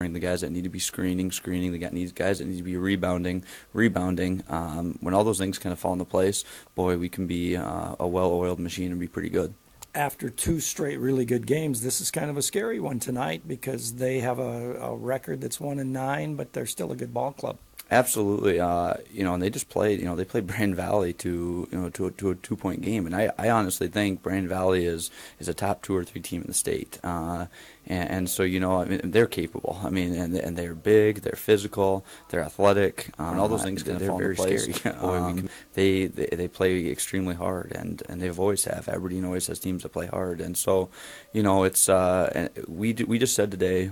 covering, the guys that need to be screening, the guys that need to be rebounding. When all those things kind of fall into place, boy, we can be a well-oiled machine and be pretty good. After 2 straight really good games, this is kind of a scary one tonight because they have a record that's 1-9, but they're still a good ball club. Absolutely, and they just played. They played Brandon Valley to a 2-point game, and I honestly think Brandon Valley is a top 2 or 3 team in the state, and so they're capable. And they're big, they're physical, they're athletic, and all those things kind of fall into place. They play extremely hard, and they always have. Aberdeen always has teams that play hard, and so it's we just said today.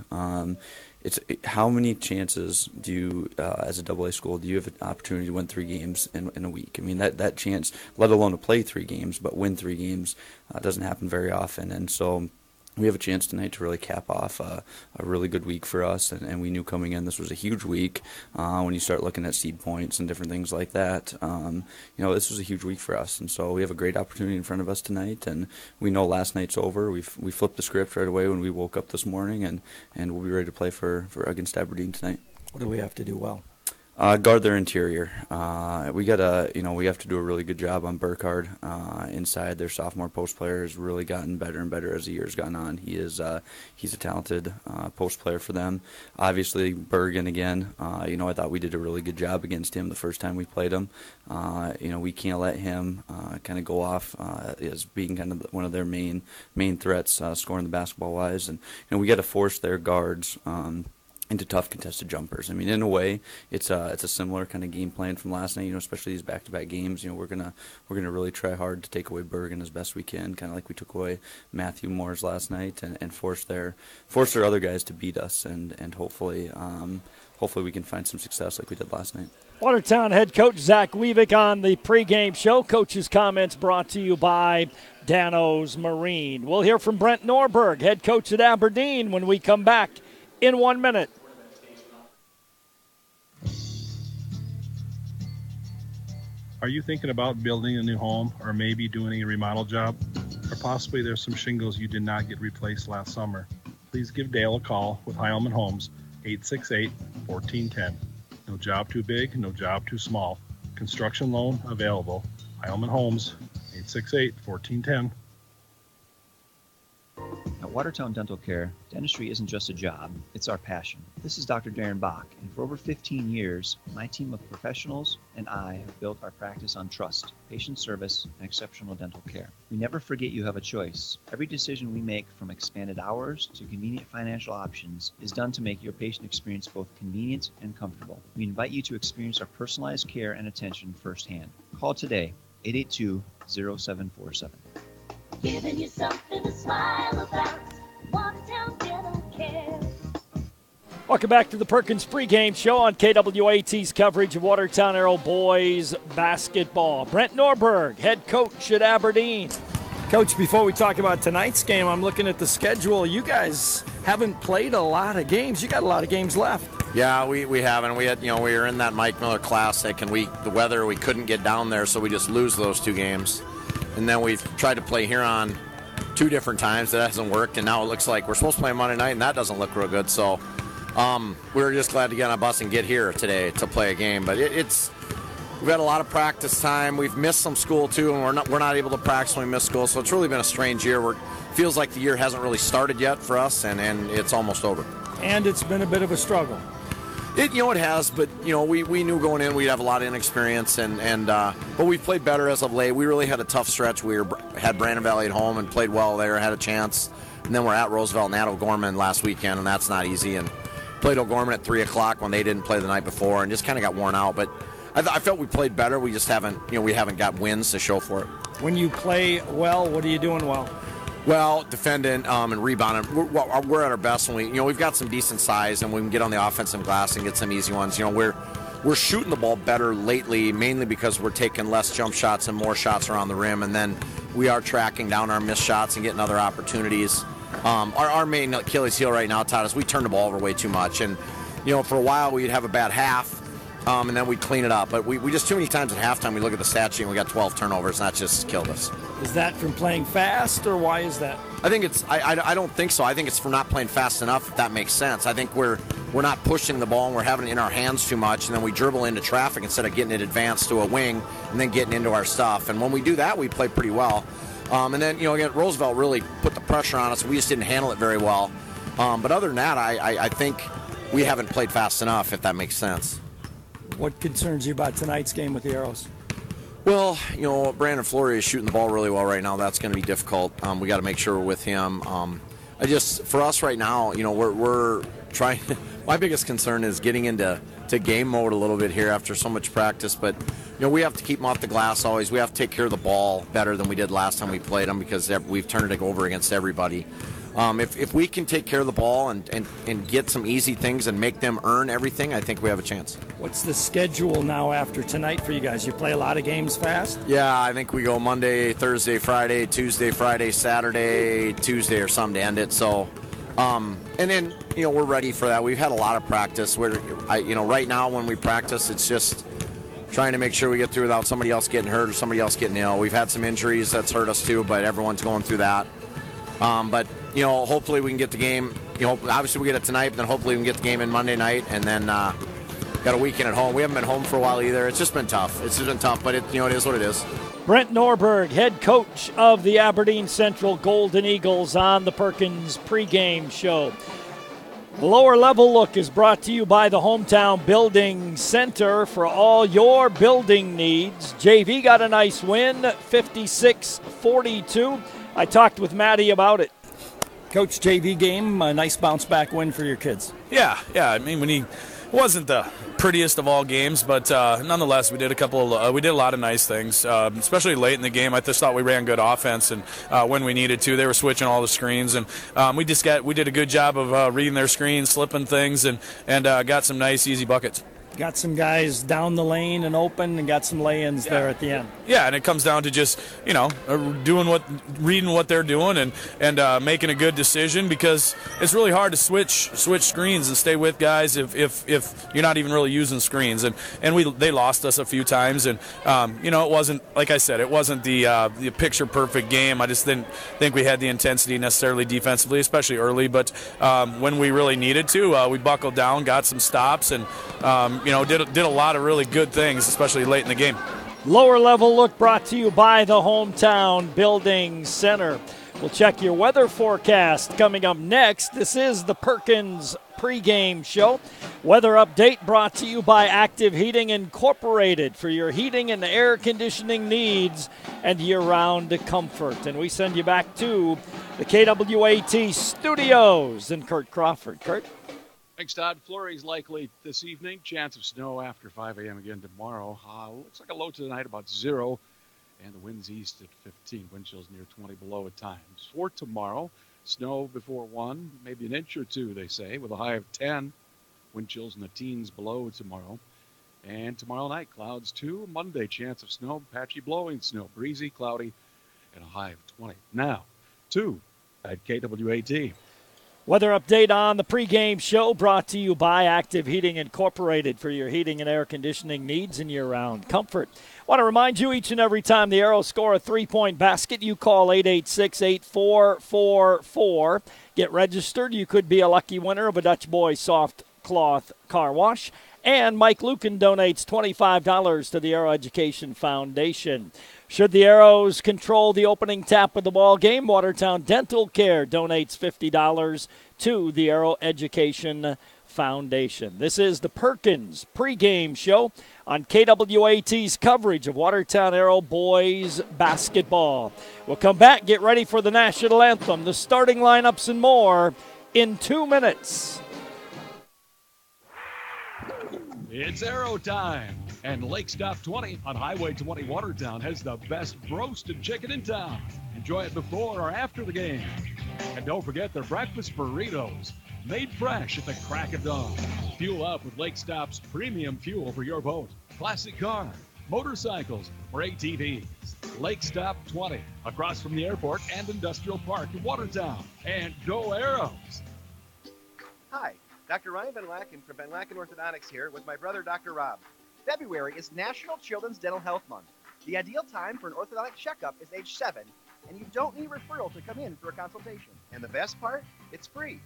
It's how many chances do you, as a AA school, do you have an opportunity to win 3 games in a week? That chance, let alone to play 3 games, but win 3 games, doesn't happen very often. And so we have a chance tonight to really cap off a really good week for us, and we knew coming in this was a huge week. When you start looking at seed points and different things like that, this was a huge week for us, and so we have a great opportunity in front of us tonight. And we know last night's over. We flipped the script right away when we woke up this morning, and we'll be ready to play for against Aberdeen tonight. What do we have to do well? Guard their interior. We have to do a really good job on Burkhardt inside. Their sophomore post player has really gotten better and better as the year's gone on. He's a talented post player for them. Obviously, Bergen again. I thought we did a really good job against him the first time we played him. We can't let him kind of go off as being kind of one of their main threats, scoring the basketball wise. And we got to force their guards into tough contested jumpers. In a way, it's a similar kind of game plan from last night. Especially these back-to-back games. We're gonna really try hard to take away Bergen as best we can, kind of like we took away Matthew Moore's last night, and force their other guys to beat us, and hopefully we can find some success like we did last night. Watertown head coach Zach Weavick on the pregame show. Coach's comments brought to you by Dano's Marine. We'll hear from Brent Norberg, head coach at Aberdeen, when we come back in 1 minute. Are you thinking about building a new home or maybe doing a remodel job? Or possibly there's some shingles you did not get replaced last summer? Please give Dale a call with Heilman Homes, 868-1410. No job too big, no job too small. Construction loan available. Heilman Homes, 868-1410. At Watertown Dental Care, dentistry isn't just a job, it's our passion. This is Dr. Darren Bach, and for over 15 years, my team of professionals and I have built our practice on trust, patient service, and exceptional dental care. We never forget you have a choice. Every decision we make, from expanded hours to convenient financial options, is done to make your patient experience both convenient and comfortable. We invite you to experience our personalized care and attention firsthand. Call today, 882-0747. Giving you something to smile about. Watertown Dental Care. Welcome back to the Perkins pregame show on KWAT's coverage of Watertown Arrow boys basketball. Brent Norberg, head coach at Aberdeen. Coach, before we talk about tonight's game, I'm looking at the schedule. You guys haven't played a lot of games. You got a lot of games left. Yeah, we haven't. We had, we were in that Mike Miller Classic, and the weather, we couldn't get down there, so we just lose those 2 games. And then we've tried to play Huron 2 different times. That hasn't worked, and now it looks like we're supposed to play Monday night, and that doesn't look real good. So we were just glad to get on a bus and get here today to play a game. But we've had a lot of practice time. We've missed some school too, and we're not able to practice when we miss school. So it's really been a strange year. Feels like the year hasn't really started yet for us, and it's almost over. And it's been a bit of a struggle. It has, but we knew going in we'd have a lot of inexperience, but we've played better as of late. We really had a tough stretch. We had Brandon Valley at home and played well there, had a chance, and then we're at Roosevelt and at O'Gorman last weekend, and that's not easy. And played O'Gorman at 3:00 when they didn't play the night before, and just kind of got worn out. But I felt we played better. We just haven't got wins to show for it. When you play well, what are you doing well? Well, defending and rebounding, we're at our best when we've got some decent size and we can get on the offensive glass and get some easy ones. We're shooting the ball better lately, mainly because we're taking less jump shots and more shots around the rim, and then we are tracking down our missed shots and getting other opportunities. Our main Achilles heel right now, Todd, is we turn the ball over way too much, and for a while we'd have a bad half, and then we clean it up. But we just too many times at halftime we look at the stat sheet and we got 12 turnovers, and that just killed us. Is that from playing fast, or why is that? I think it's. I don't think so. I think it's from not playing fast enough. If that makes sense. I think we're not pushing the ball and we're having it in our hands too much, and then we dribble into traffic instead of getting it advanced to a wing and then getting into our stuff. And when we do that, we play pretty well. And then again, Roosevelt really put the pressure on us. We just didn't handle it very well. But other than that, I think we haven't played fast enough. If that makes sense. What concerns you about tonight's game with the Arrows? Well, Brandon Flory is shooting the ball really well right now. That's going to be difficult. We got to make sure we're with him. For us right now, we're trying. My biggest concern is getting into game mode a little bit here after so much practice. But we have to keep them off the glass always. We have to take care of the ball better than we did last time we played them because we've turned it over against everybody. If we can take care of the ball and get some easy things and make them earn everything, I think we have a chance. What's the schedule now after tonight for you guys? You play a lot of games fast? Yeah, I think we go Monday, Thursday, Friday, Tuesday, Friday, Saturday, Tuesday or something to end it. So, and then, we're ready for that. We've had a lot of practice. Right now when we practice, it's just trying to make sure we get through without somebody else getting hurt or somebody else getting ill. We've had some injuries that's hurt us too, but everyone's going through that. But hopefully we can get the game. Obviously we get it tonight, but then hopefully we can get the game in Monday night, and then got a weekend at home. We haven't been home for a while either. It's just been tough. But it is what it is. Brent Norberg, head coach of the Aberdeen Central Golden Eagles, on the Perkins pregame show. The lower level look is brought to you by the Hometown Building Center for all your building needs. JV got a nice win, 56-42. I talked with Matty about it. Coach, JV game, a nice bounce-back win for your kids. Yeah. I mean, it wasn't the prettiest of all games, but nonetheless, we did a lot of nice things, especially late in the game. I just thought we ran good offense, and when we needed to, they were switching all the screens, and we did a good job of reading their screens, slipping things, and got some nice, easy buckets. Got some guys down the lane and open, and got some lay-ins there at the end. Yeah, and it comes down to just reading what they're doing and making a good decision, because it's really hard to switch screens and stay with guys if you're not even really using screens. And they lost us a few times, and it wasn't, like I said, it wasn't the picture perfect game. I just didn't think we had the intensity necessarily defensively, especially early. But when we really needed to, we buckled down, got some stops, and did a lot of really good things, especially late in the game. Lower level look brought to you by the Hometown Building Center. We'll check your weather forecast coming up next. This is the Perkins pregame show. Weather update brought to you by Active Heating Incorporated for your heating and air conditioning needs and year-round comfort. And we send you back to the KWAT studios and Kurt Crawford. Kurt? Thanks, Todd. Flurries likely this evening. Chance of snow after 5 a.m. again tomorrow. Looks like a low tonight, about 0. And the winds east at 15. Wind chills near 20 below at times. For tomorrow, snow before 1, maybe an inch or 2, they say, with a high of 10. Wind chills in the teens below tomorrow. And tomorrow night, clouds 2. Monday, chance of snow, patchy blowing snow. Breezy, cloudy, and a high of 20. Now, 2 at KWAT. Weather update on the pregame show brought to you by Active Heating Incorporated for your heating and air conditioning needs and year-round comfort. Want to remind you, each and every time the Arrows score a three-point basket, you call 886-8444. Get registered. You could be a lucky winner of a Dutch Boy soft cloth car wash. And Mike Lucan donates $25 to the Arrow Education Foundation. Should the Arrows control the opening tap of the ball game, Watertown Dental Care donates $50 to the Arrow Education Foundation. This is the Perkins pregame show on KWAT's coverage of Watertown Arrow boys basketball. We'll come back, get ready for the national anthem, the starting lineups, and more in 2 minutes. It's Arrow time, and Lake Stop 20 on Highway 20 Watertown has the best roasted chicken in town. Enjoy it before or after the game. And don't forget their breakfast burritos, made fresh at the crack of dawn. Fuel up with Lake Stop's premium fuel for your boat, classic car, motorcycles, or ATVs. Lake Stop 20, across from the airport and industrial park in Watertown. And go Arrows! Hi. Dr. Ryan Van Laken from Van Laken Orthodontics here with my brother, Dr. Rob. February is National Children's Dental Health Month. The ideal time for an orthodontic checkup is age 7, and you don't need referral to come in for a consultation. And the best part? It's free.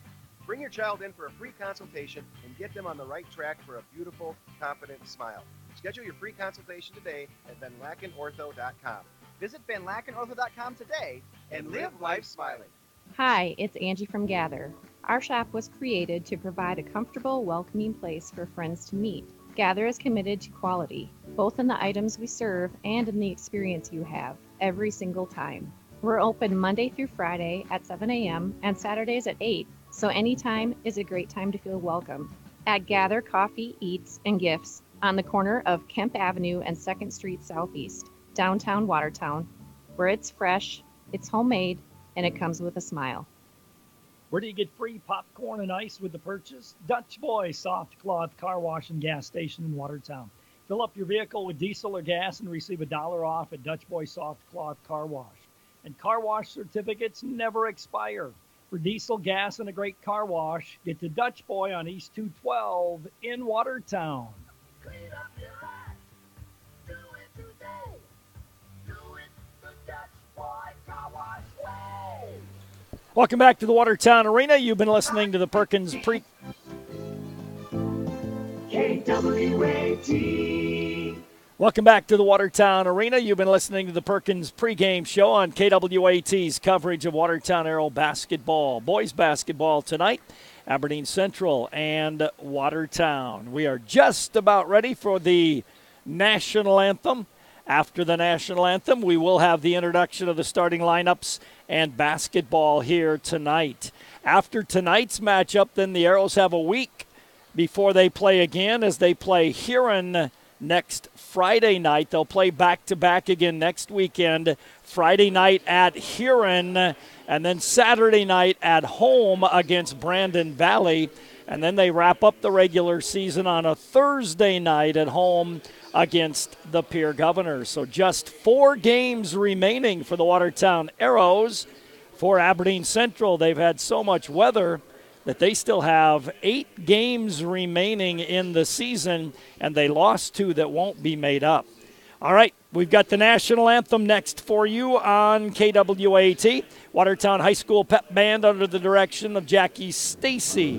Bring your child in for a free consultation and get them on the right track for a beautiful, confident smile. Schedule your free consultation today at VanLakenOrtho.com. Visit VanLakenOrtho.com today and live life smiling. Hi, it's Angie from Gather. Our shop was created to provide a comfortable, welcoming place for friends to meet. Gather is committed to quality, both in the items we serve and in the experience you have, every single time. We're open Monday through Friday at 7 a.m. and Saturdays at 8, so anytime is a great time to feel welcome. At Gather Coffee, Eats, and Gifts on the corner of Kemp Avenue and 2nd Street Southeast, downtown Watertown, where it's fresh, it's homemade, and it comes with a smile. Where do you get free popcorn and ice with the purchase? Dutch Boy Soft Cloth Car Wash and Gas Station in Watertown. Fill up your vehicle with diesel or gas and receive $1 off at Dutch Boy Soft Cloth Car Wash. And car wash certificates never expire. For diesel, gas, and a great car wash, get to Dutch Boy on East 212 in Watertown. Clean up your act. Do it today. Do it the Dutch Boy Car Wash way. Welcome back to the Watertown Arena. You've been listening to the Perkins KWAT. Welcome back to the Watertown Arena. You've been listening to the Perkins pregame show on KWAT's coverage of Watertown Arrow basketball. Boys basketball tonight, Aberdeen Central and Watertown. We are just about ready for the national anthem. After the national anthem, we will have the introduction of the starting lineups and basketball here tonight. After tonight's matchup, then the Arrows have a week before they play again, as they play Huron next Friday night. They'll play back-to-back again next weekend. Friday night at Huron, and then Saturday night at home against Brandon Valley. And then they wrap up the regular season on a Thursday night at home against the Pierre Governors. So just 4 games remaining for the Watertown Arrows. For Aberdeen Central, they've had so much weather that they still have 8 games remaining in the season, and they lost 2 that won't be made up. All right, we've got the national anthem next for you on KWAT. Watertown High School Pep Band under the direction of Jackie Stacy.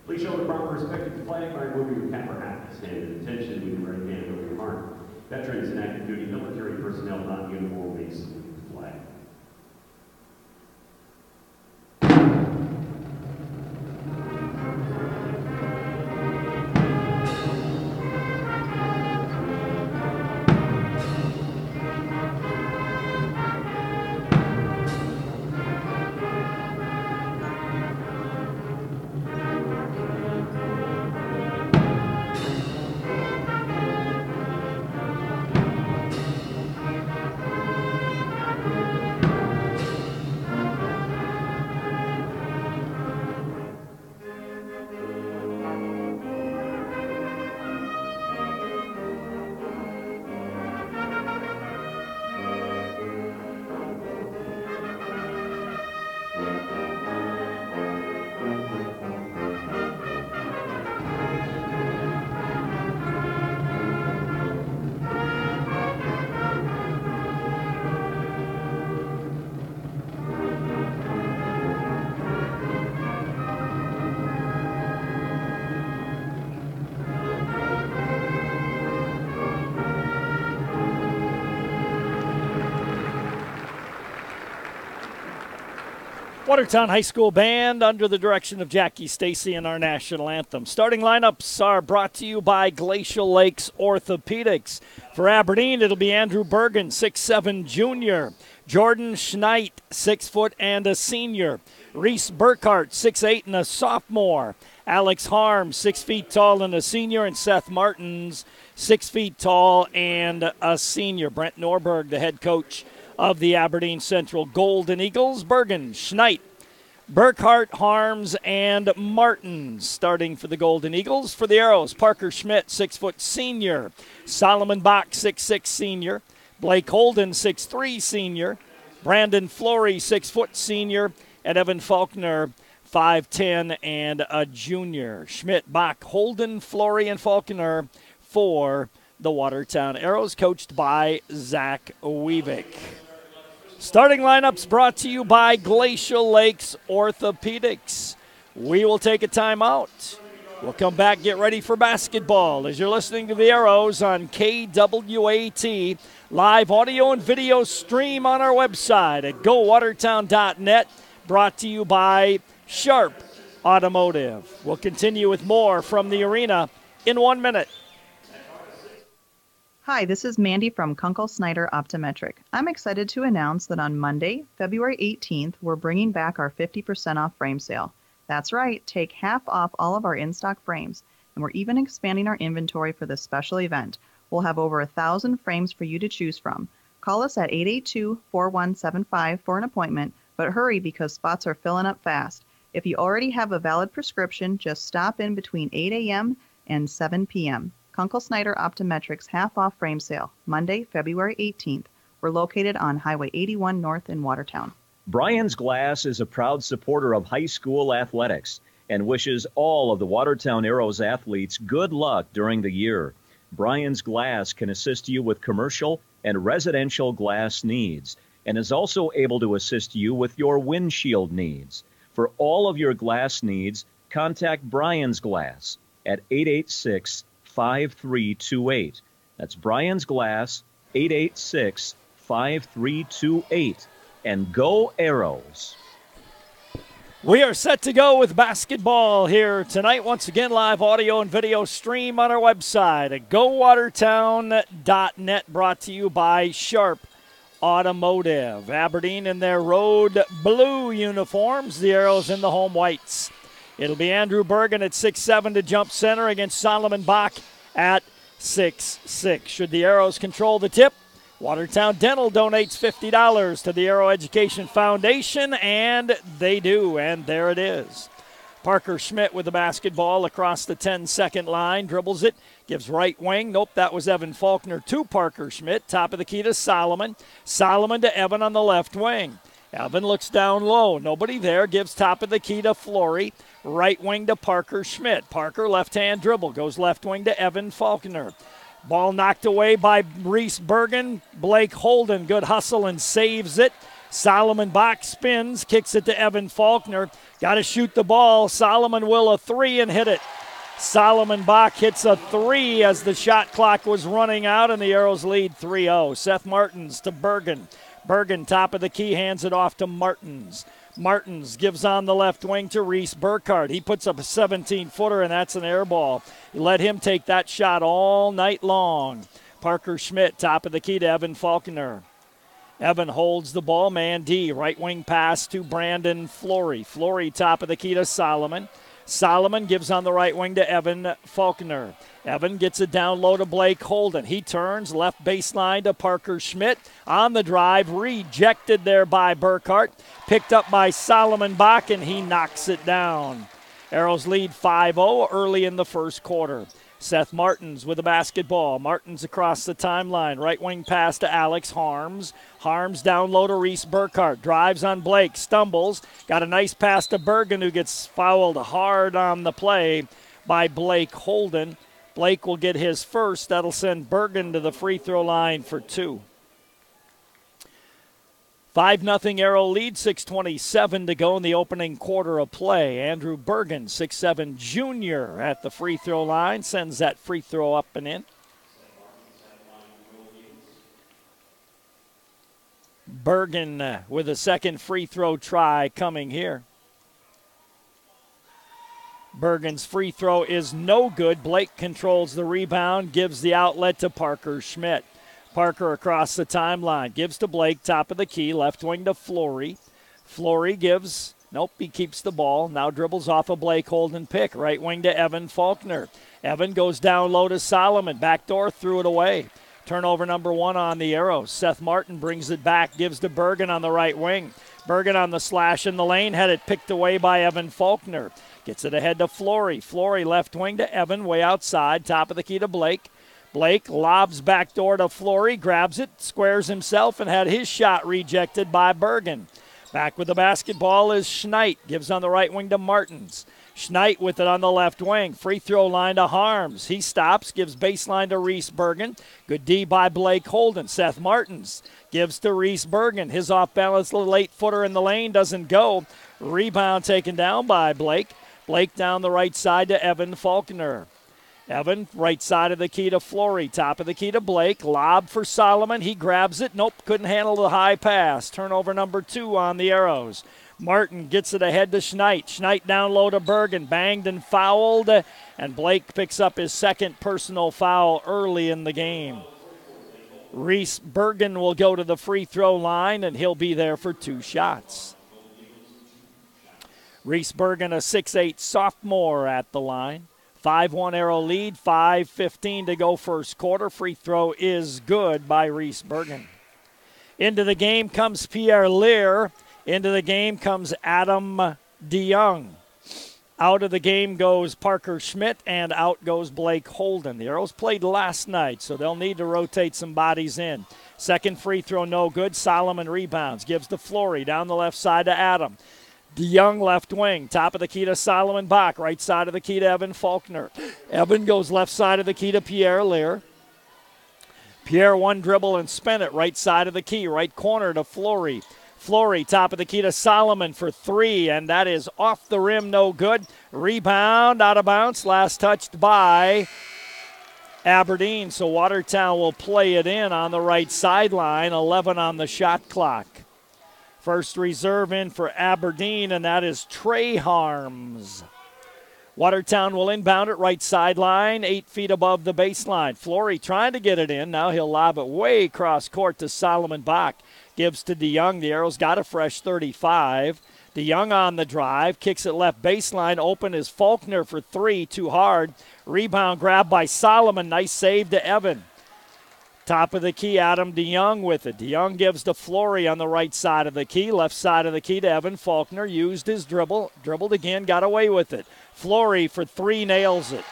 Please show the proper respect to the flag by removing your cap or hat. Stand at attention with your right hand over your heart. Veterans and active duty military personnel not in uniform may salute the flag. Watertown High School Band under the direction of Jackie Stacy and our national anthem. Starting lineups are brought to you by Glacial Lakes Orthopedics. For Aberdeen, it'll be Andrew Bergen, 6'7", junior. Jordan Schneit, 6 foot and a senior. Reese Burkhart, 6'8", and a sophomore. Alex Harm, 6 feet tall and a senior. And Seth Martins, 6 feet tall and a senior. Brent Norberg, the head coach of the Aberdeen Central Golden Eagles. Bergen, Schneit, Burkhart, Harms, and Martins starting for the Golden Eagles. For the Arrows, Parker Schmidt, 6 foot senior. Solomon Bach, 6'6", senior. Blake Holden, 6'3", senior. Brandon Flory, 6 foot senior. And Evan Faulkner, 5'10", and a junior. Schmidt, Bach, Holden, Flory, and Faulkner for the Watertown Arrows, coached by Zach Weavick. Starting lineups brought to you by Glacial Lakes Orthopedics. We will take a timeout. We'll come back, get ready for basketball as you're listening to the Arrows on KWAT. Live audio and video stream on our website at gowatertown.net. Brought to you by Sharp Automotive. We'll continue with more from the arena in 1 minute. Hi, this is Mandy from Kunkel Snyder Optometric. I'm excited to announce that on Monday, February 18th, we're bringing back our 50% off frame sale. That's right, take half off all of our in-stock frames, and we're even expanding our inventory for this special event. We'll have over 1,000 frames for you to choose from. Call us at 882-4175 for an appointment, but hurry because spots are filling up fast. If you already have a valid prescription, just stop in between 8 a.m. and 7 p.m. Kunkel Snyder Optometrics half-off frame sale, Monday, February 18th. We're located on Highway 81 North in Watertown. Brian's Glass is a proud supporter of high school athletics and wishes all of the Watertown Arrows athletes good luck during the year. Brian's Glass can assist you with commercial and residential glass needs and is also able to assist you with your windshield needs. For all of your glass needs, contact Brian's Glass at 886-5328. That's Brian's Glass, 886-5328. And go Arrows. We are set to go with basketball here tonight. Once again, live audio and video stream on our website at gowatertown.net, brought to you by Sharp Automotive. Aberdeen in their road blue uniforms, the Arrows in the home whites. It'll be Andrew Bergen at 6'7" to jump center against Solomon Bach at 6'6". Should the Arrows control the tip, Watertown Dental donates $50 to the Arrow Education Foundation, and they do, and there it is. Parker Schmidt with the basketball across the 10-second line, dribbles it, gives right wing. Nope, that was Evan Faulkner to Parker Schmidt. Top of the key to Solomon. Solomon to Evan on the left wing. Evan looks down low. Nobody there. Gives top of the key to Flory. Right wing to Parker Schmidt. Parker left-hand dribble. Goes left wing to Evan Faulkner. Ball knocked away by Reese Bergen. Blake Holden, good hustle and saves it. Solomon Bach spins, kicks it to Evan Faulkner. Got to shoot the ball. Solomon will a three and hit it. Solomon Bach hits a three as the shot clock was running out, and the Arrows lead 3-0. Seth Martins to Bergen. Bergen, top of the key, hands it off to Martins. Martins gives on the left wing to Reese Burkhardt. He puts up a 17-footer, and that's an air ball. Let him take that shot all night long. Parker Schmidt, top of the key to Evan Faulkner. Evan holds the ball, man D. Right wing pass to Brandon Flory. Flory, top of the key to Solomon. Solomon gives on the right wing to Evan Faulkner. Evan gets it down low to Blake Holden. He turns left baseline to Parker Schmidt. On the drive, rejected there by Burkhart. Picked up by Solomon Bach, and he knocks it down. Arrows lead 5-0 early in the first quarter. Seth Martins with the basketball. Martins across the timeline. Right wing pass to Alex Harms. Harms down low to Reese Burkhardt. Drives on Blake. Stumbles. Got a nice pass to Bergen, who gets fouled hard on the play by Blake Holden. Blake will get his first. That'll send Bergen to the free throw line for two. 5-0 Arrow lead, 6:27 to go in the opening quarter of play. Andrew Bergen, 6'7" junior at the free throw line, sends that free throw up and in. Bergen with a second free throw try coming here. Bergen's free throw is no good. Blake controls the rebound, gives the outlet to Parker Schmidt. Parker across the timeline, gives to Blake, top of the key, left wing to Flory. Flory gives, nope, he keeps the ball. Now dribbles off a Blake Holden pick, right wing to Evan Faulkner. Evan goes down low to Solomon, backdoor, threw it away. Turnover number one on the Arrows. Seth Martin brings it back, gives to Bergen on the right wing. Bergen on the slash in the lane, had it picked away by Evan Faulkner. Gets it ahead to Flory. Flory left wing to Evan, way outside, top of the key to Blake. Blake lobs backdoor to Flory, grabs it, squares himself, and had his shot rejected by Bergen. Back with the basketball is Schneid. Gives on the right wing to Martins. Schneid with it on the left wing. Free throw line to Harms. He stops, gives baseline to Reese Bergen. Good D by Blake Holden. Seth Martins gives to Reese Bergen. His off-balance little 8-footer in the lane doesn't go. Rebound taken down by Blake. Blake down the right side to Evan Faulkner. Evan, right side of the key to Flory. Top of the key to Blake. Lob for Solomon. He grabs it. Nope, couldn't handle the high pass. Turnover number 2 on the Arrows. Martin gets it ahead to Schneid. Schneid down low to Bergen. Banged and fouled. And Blake picks up his second personal foul early in the game. Reese Bergen will go to the free throw line, and he'll be there for 2 shots. Reese Bergen, a 6'8 sophomore at the line. 5-1 Arrow lead, 5:15 to go first quarter. Free throw is good by Reese Bergen. Into the game comes Pierre Lear. Into the game comes Adam DeYoung. Out of the game goes Parker Schmidt, and out goes Blake Holden. The Arrows played last night, so they'll need to rotate some bodies in. Second free throw no good. Solomon rebounds. Gives to Flory down the left side to Adam. DeYoung left wing, top of the key to Solomon Bach, right side of the key to Evan Faulkner. Evan goes left side of the key to Pierre Lear. Pierre one dribble and spin it, right side of the key, right corner to Flory. Flory, top of the key to Solomon for 3, and that is off the rim, no good. Rebound, out of bounds, last touched by Aberdeen, so Watertown will play it in on the right sideline, 11 on the shot clock. First reserve in for Aberdeen, and that is Trey Harms. Watertown will inbound it right sideline, 8 feet above the baseline. Flory trying to get it in. Now he'll lob it way across court to Solomon Bach. Gives to DeYoung. The Arrows got a fresh 35. DeYoung on the drive. Kicks it left baseline. Open is Faulkner for 3. Too hard. Rebound grab by Solomon. Nice save to Evan. Top of the key, Adam DeYoung with it. DeYoung gives to Flory on the right side of the key. Left side of the key to Evan Faulkner. Used his dribble. Dribbled again, got away with it. Flory for 3, nails it.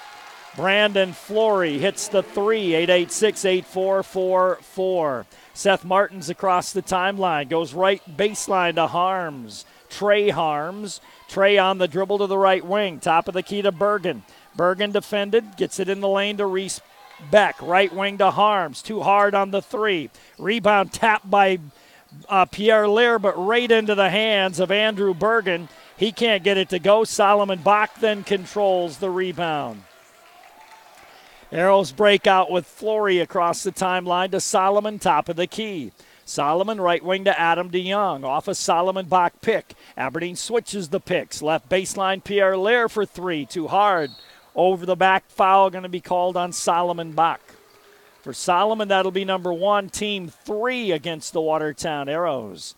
Brandon Flory hits the 3, 886-8444. Seth Martins across the timeline. Goes right baseline to Harms. Trey Harms. Trey on the dribble to the right wing. Top of the key to Bergen. Bergen defended. Gets it in the lane to Reese Beck, right wing to Harms. Too hard on the 3. Rebound tapped by Pierre Lear, but right into the hands of Andrew Bergen. He can't get it to go. Solomon Bach then controls the rebound. Arrows break out with Flory across the timeline to Solomon, top of the key. Solomon right wing to Adam DeYoung. Off a Solomon Bach pick. Aberdeen switches the picks. Left baseline Pierre Lear for 3. Too hard. Over the back foul going to be called on Solomon Bach. For Solomon, that'll be number 1, team 3 against the Watertown Arrows.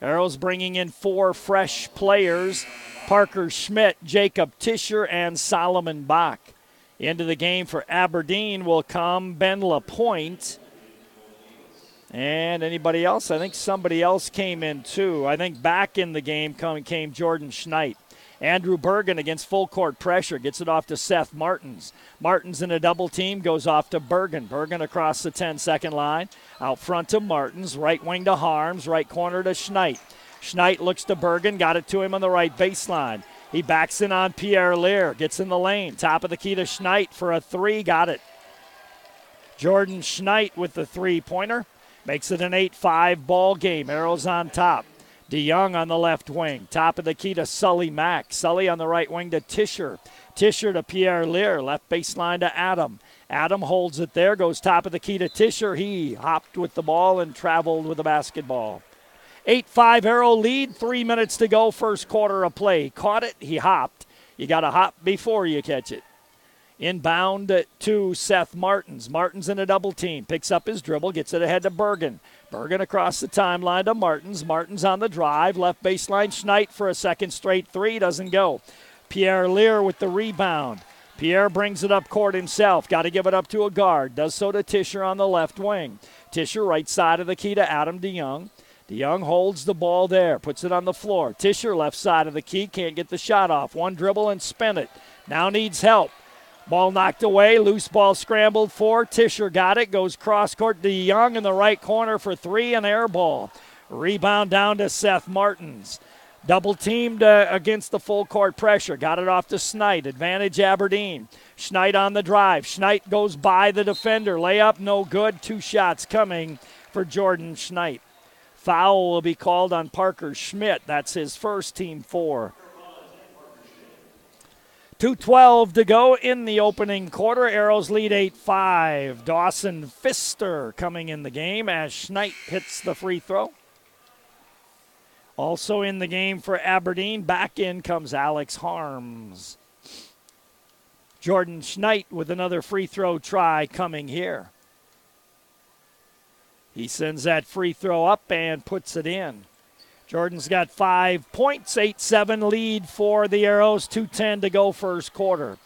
Arrows bringing in 4 fresh players. Parker Schmidt, Jacob Tischer, and Solomon Bach. Into the game for Aberdeen will come Ben LaPointe. And anybody else? I think somebody else came in too. I think back in the game came Jordan Schneid. Andrew Bergen against full court pressure gets it off to Seth Martins. Martins in a double team goes off to Bergen. Bergen across the 10-second line. Out front to Martins. Right wing to Harms. Right corner to Schneid. Schneid looks to Bergen. Got it to him on the right baseline. He backs in on Pierre Lear. Gets in the lane. Top of the key to Schneid for a 3. Got it. Jordan Schneid with the 3-pointer. Makes it an 8-5 ball game. Arrows on top. DeYoung on the left wing. Top of the key to Sully Mack. Sully on the right wing to Tischer. Tischer to Pierre Lear. Left baseline to Adam. Adam holds it there. Goes top of the key to Tischer. He hopped with the ball and traveled with the basketball. 8-5 Arrow lead. 3 minutes to go. First quarter of play. Caught it. He hopped. You got to hop before you catch it. Inbound to Seth Martins. Martins in a double team. Picks up his dribble. Gets it ahead to Bergen. Bergen across the timeline to Martins. Martins on the drive. Left baseline. Schneid for a second straight 3. Doesn't go. Pierre Lear with the rebound. Pierre brings it up court himself. Got to give it up to a guard. Does so to Tischer on the left wing. Tischer right side of the key to Adam DeYoung. DeYoung holds the ball there. Puts it on the floor. Tischer left side of the key. Can't get the shot off. One dribble and spin it. Now needs help. Ball knocked away. Loose ball scrambled for. Tischer got it. Goes cross court to DeYoung in the right corner for 3. An air ball. Rebound down to Seth Martins. Double teamed against the full court pressure. Got it off to Schneid. Advantage Aberdeen. Schneid on the drive. Schneid goes by the defender. Layup no good. 2 shots coming for Jordan Schneid. Foul will be called on Parker Schmidt. That's his first, team 4. 2:12 to go in the opening quarter. Arrows lead 8-5. Dawson Pfister coming in the game as Schneid hits the free throw. Also in the game for Aberdeen, back in comes Alex Harms. Jordan Schneid with another free throw try coming here. He sends that free throw up and puts it in. Jordan's got 5 points, 8-7 lead for the Arrows, 2:10 to go first quarter.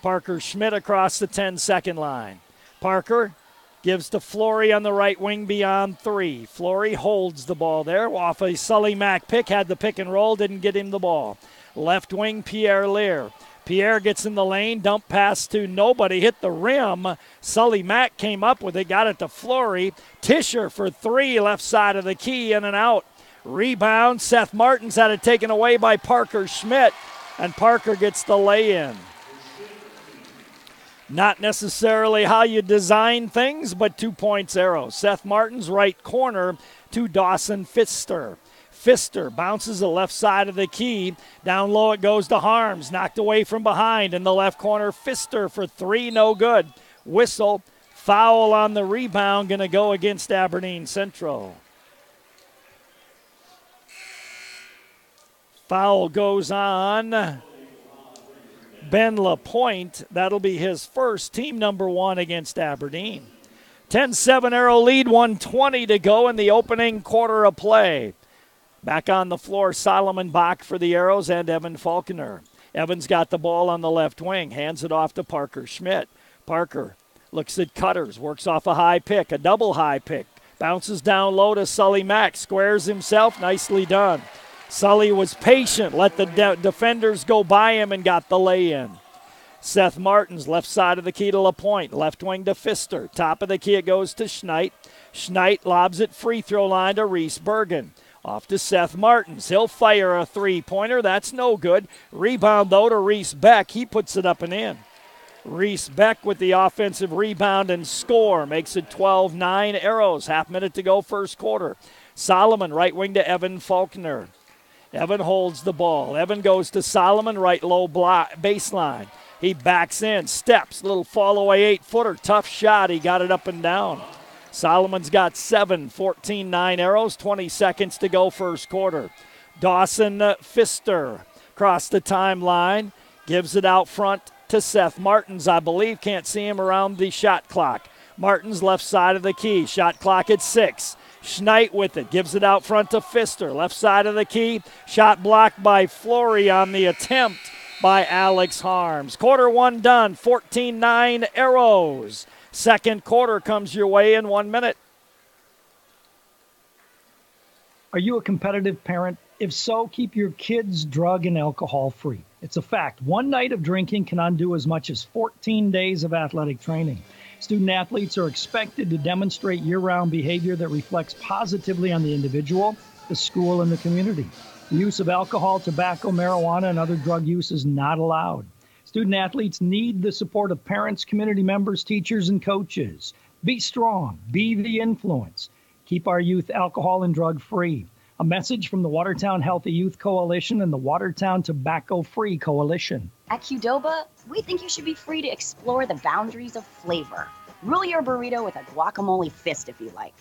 Parker Schmidt across the 10-second line. Parker gives to Flory on the right wing beyond 3. Flory holds the ball there off a Sully Mack pick, had the pick and roll, didn't get him the ball. Left wing, Pierre Lear. Pierre gets in the lane, dump pass to nobody, hit the rim. Sully Mack came up with it, got it to Flory. Tischer for 3, left side of the key, in and out. Rebound, Seth Martins had it taken away by Parker Schmidt, and Parker gets the lay-in. Not necessarily how you design things, but 2 points Arrows. Seth Martins right corner to Dawson Pfister. Pfister bounces the left side of the key. Down low it goes to Harms. Knocked away from behind in the left corner. Pfister for 3, no good. Whistle, foul on the rebound, going to go against Aberdeen Central. Foul goes on Ben LaPointe. That'll be his first, team number 1 against Aberdeen. 10-7 Arrow lead, 1:20 to go in the opening quarter of play. Back on the floor, Solomon Bach for the Arrows and Evan Falconer. Evans got the ball on the left wing, hands it off to Parker Schmidt. Parker looks at Cutters, works off a high pick, a double high pick. Bounces down low to Sully Mack, squares himself, nicely done. Sully was patient, let the defenders go by him and got the lay-in. Seth Martins, left side of the key to LaPointe, left wing to Pfister. Top of the key it goes to Schneid. Schneid lobs it free throw line to Reese Bergen. Off to Seth Martins. He'll fire a three-pointer. That's no good. Rebound, though, to Reese Beck. He puts it up and in. Reese Beck with the offensive rebound and score. Makes it 12-9 Arrows. Half minute to go first quarter. Solomon, right wing to Evan Faulkner. Evan holds the ball. Evan goes to Solomon, right low baseline. He backs in, steps, little fall away 8-footer. Tough shot. He got it up and down. Solomon's got 7, 14-9 Arrows, 20 seconds to go first quarter. Dawson Pfister across the timeline, gives it out front to Seth Martins, I believe. Can't see him around the shot clock. Martins left side of the key, shot clock at 6. Schneid with it, gives it out front to Pfister, left side of the key. Shot blocked by Flory on the attempt by Alex Harms. Quarter 1 done, 14-9 Arrows. Second quarter comes your way in 1 minute. Are you a competitive parent? If so, keep your kids drug and alcohol free. It's a fact. One night of drinking can undo as much as 14 days of athletic training. Student athletes are expected to demonstrate year-round behavior that reflects positively on the individual, the school, and the community. The use of alcohol, tobacco, marijuana, and other drug use is not allowed. Student athletes need the support of parents, community members, teachers, and coaches. Be strong. Be the influence. Keep our youth alcohol and drug free. A message from the Watertown Healthy Youth Coalition and the Watertown Tobacco Free Coalition. At Qdoba, we think you should be free to explore the boundaries of flavor. Rule your burrito with a guacamole fist if you like.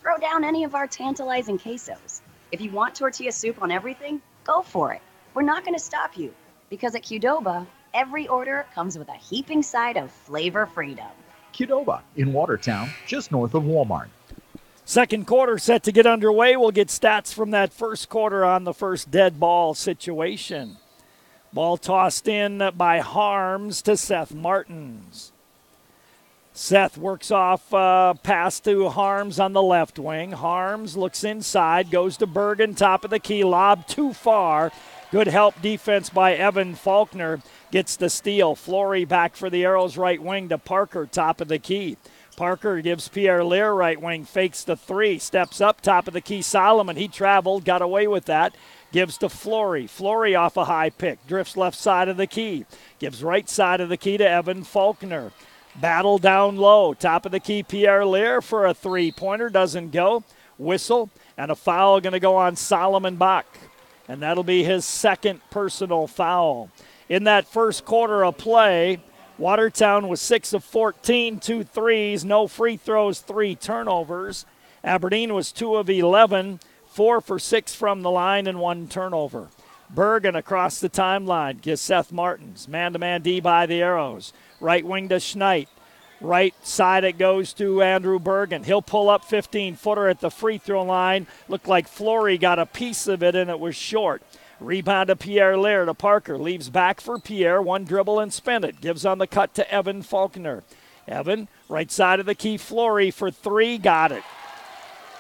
Throw down any of our tantalizing quesos. If you want tortilla soup on everything, go for it. We're not going to stop you, because at Qdoba, every order comes with a heaping side of flavor freedom. Qdoba in Watertown, just north of Walmart. Second quarter set to get underway. We'll get stats from that first quarter on the first dead ball situation. Ball tossed in by Harms to Seth Martins. Seth works off pass to Harms on the left wing. Harms looks inside, goes to Bergen, top of the key, lob too far. Good help defense by Evan Faulkner. Gets the steal. Flory back for the Arrows right wing to Parker, top of the key. Parker gives Pierre Lear right wing, fakes the three, steps up, top of the key, Solomon. He traveled, got away with that. Gives to Flory. Flory off a high pick, drifts left side of the key. Gives right side of the key to Evan Faulkner. Battle down low, top of the key, Pierre Lear for a three-pointer, doesn't go. Whistle, and a foul going to go on Solomon Bach. And that'll be his second personal foul. In that first quarter of play, Watertown was 6 of 14, 2 threes, no free throws, 3 turnovers. Aberdeen was 2 of 11, 4 for 6 from the line and 1 turnover. Bergen across the timeline gives Seth Martins. Man-to-man D by the arrows. Right wing to Schneid. Right side it goes to Andrew Bergen. He'll pull up 15-footer at the free throw line. Looked like Flory got a piece of it and it was short. Rebound to Pierre Lear to Parker. Leaves back for Pierre. One dribble and spin it. Gives on the cut to Evan Faulkner. Evan, right side of the key, Flory for 3. Got it.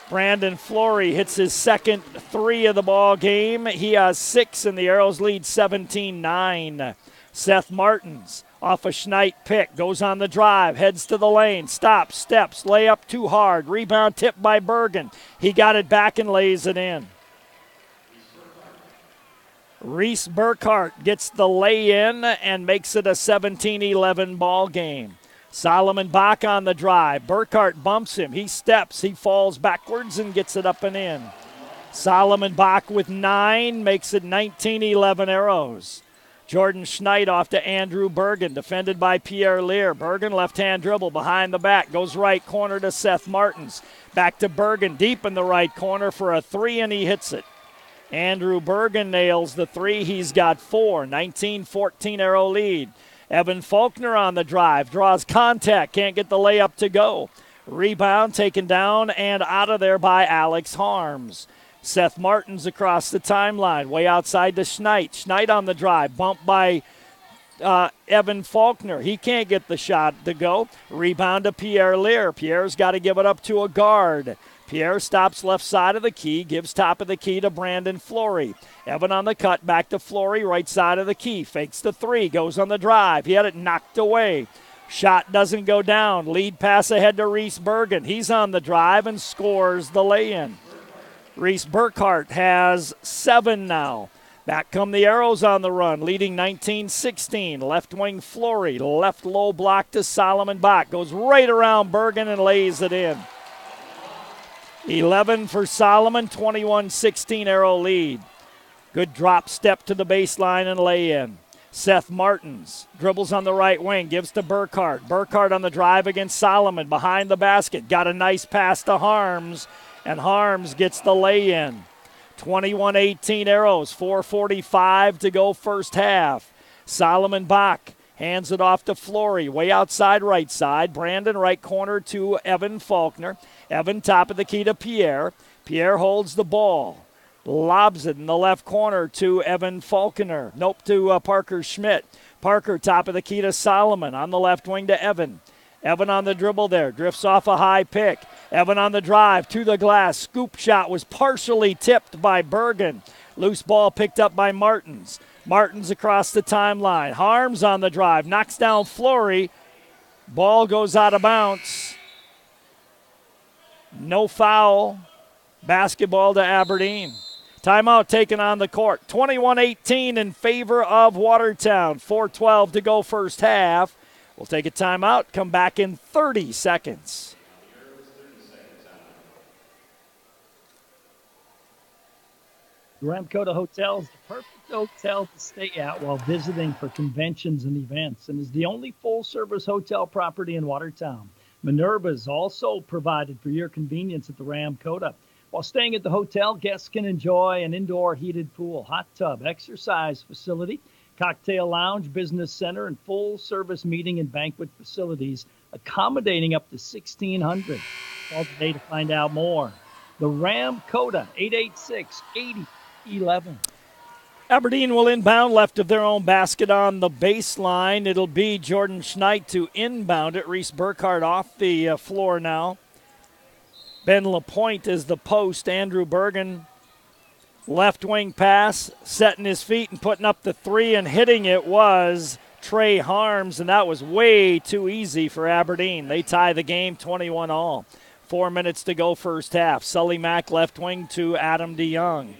Brandon Flory hits his second 3 of the ball game. He has 6 and the Arrows lead 17-9. Seth Martins off a Schneid pick. Goes on the drive. Heads to the lane. Stops. Steps. Layup too hard. Rebound tipped by Bergen. He got it back and lays it in. Reese Burkhart gets the lay-in and makes it a 17-11 ball game. Solomon Bach on the drive. Burkhart bumps him. He steps. He falls backwards and gets it up and in. Solomon Bach with 9 makes it 19-11 Arrows. Jordan Schneid off to Andrew Bergen, defended by Pierre Lear. Bergen left-hand dribble behind the back. Goes right corner to Seth Martins. Back to Bergen, deep in the right corner for a 3, and he hits it. Andrew Bergen nails the 3. He's got 4. 19-14 Arrow lead. Evan Faulkner on the drive. Draws contact. Can't get the layup to go. Rebound taken down and out of there by Alex Harms. Seth Martins across the timeline. Way outside to Schneid. Schneid on the drive. Bumped by Evan Faulkner. He can't get the shot to go. Rebound to Pierre Lear. Pierre's got to give it up to a guard. Pierre stops left side of the key, gives top of the key to Brandon Flory. Evan on the cut, back to Flory, right side of the key. Fakes the 3, goes on the drive. He had it knocked away. Shot doesn't go down. Lead pass ahead to Reese Bergen. He's on the drive and scores the lay-in. Reese Burkhart has 7 now. Back come the Arrows on the run, leading 19-16. Left wing Flory, left low block to Solomon Bach. Goes right around Bergen and lays it in. 11 for Solomon, 21-16 Arrow lead. Good drop step to the baseline and lay in. Seth Martins dribbles on the right wing, gives to Burkhart. Burkhart on the drive against Solomon, behind the basket. Got a nice pass to Harms, and Harms gets the lay in. 21-18 Arrows, 4:45 to go first half. Solomon Bach hands it off to Flory, way outside right side. Brandon right corner to Evan Faulkner. Evan top of the key to Pierre. Pierre holds the ball. Lobs it in the left corner to Evan Faulkner. Nope, to Parker Schmidt. Parker top of the key to Solomon. On the left wing to Evan. Evan on the dribble there. Drifts off a high pick. Evan on the drive to the glass. Scoop shot was partially tipped by Bergen. Loose ball picked up by Martins. Martins across the timeline. Harms on the drive. Knocks down Flory. Ball goes out of bounds. No foul. Basketball to Aberdeen. Timeout taken on the court. 21-18 in favor of Watertown. 4:12 to go first half. We'll take a timeout. Come back in 30 seconds. Ramkota Hotel is the perfect hotel to stay at while visiting for conventions and events, and is the only full-service hotel property in Watertown. Minerva is also provided for your convenience at the Ramkota. While staying at the hotel, guests can enjoy an indoor heated pool, hot tub, exercise facility, cocktail lounge, business center, and full-service meeting and banquet facilities, accommodating up to 1,600. Call today to find out more. The Ramkota, 886-8011. Aberdeen will inbound left of their own basket on the baseline. It'll be Jordan Schneid to inbound it. Reese Burkhart off the floor now. Ben LaPointe is the post. Andrew Bergen, left wing pass, setting his feet and putting up the 3, and hitting it was Trey Harms, and that was way too easy for Aberdeen. They tie the game 21-all. 4 minutes to go first half. Sully Mack left wing to Adam DeYoung.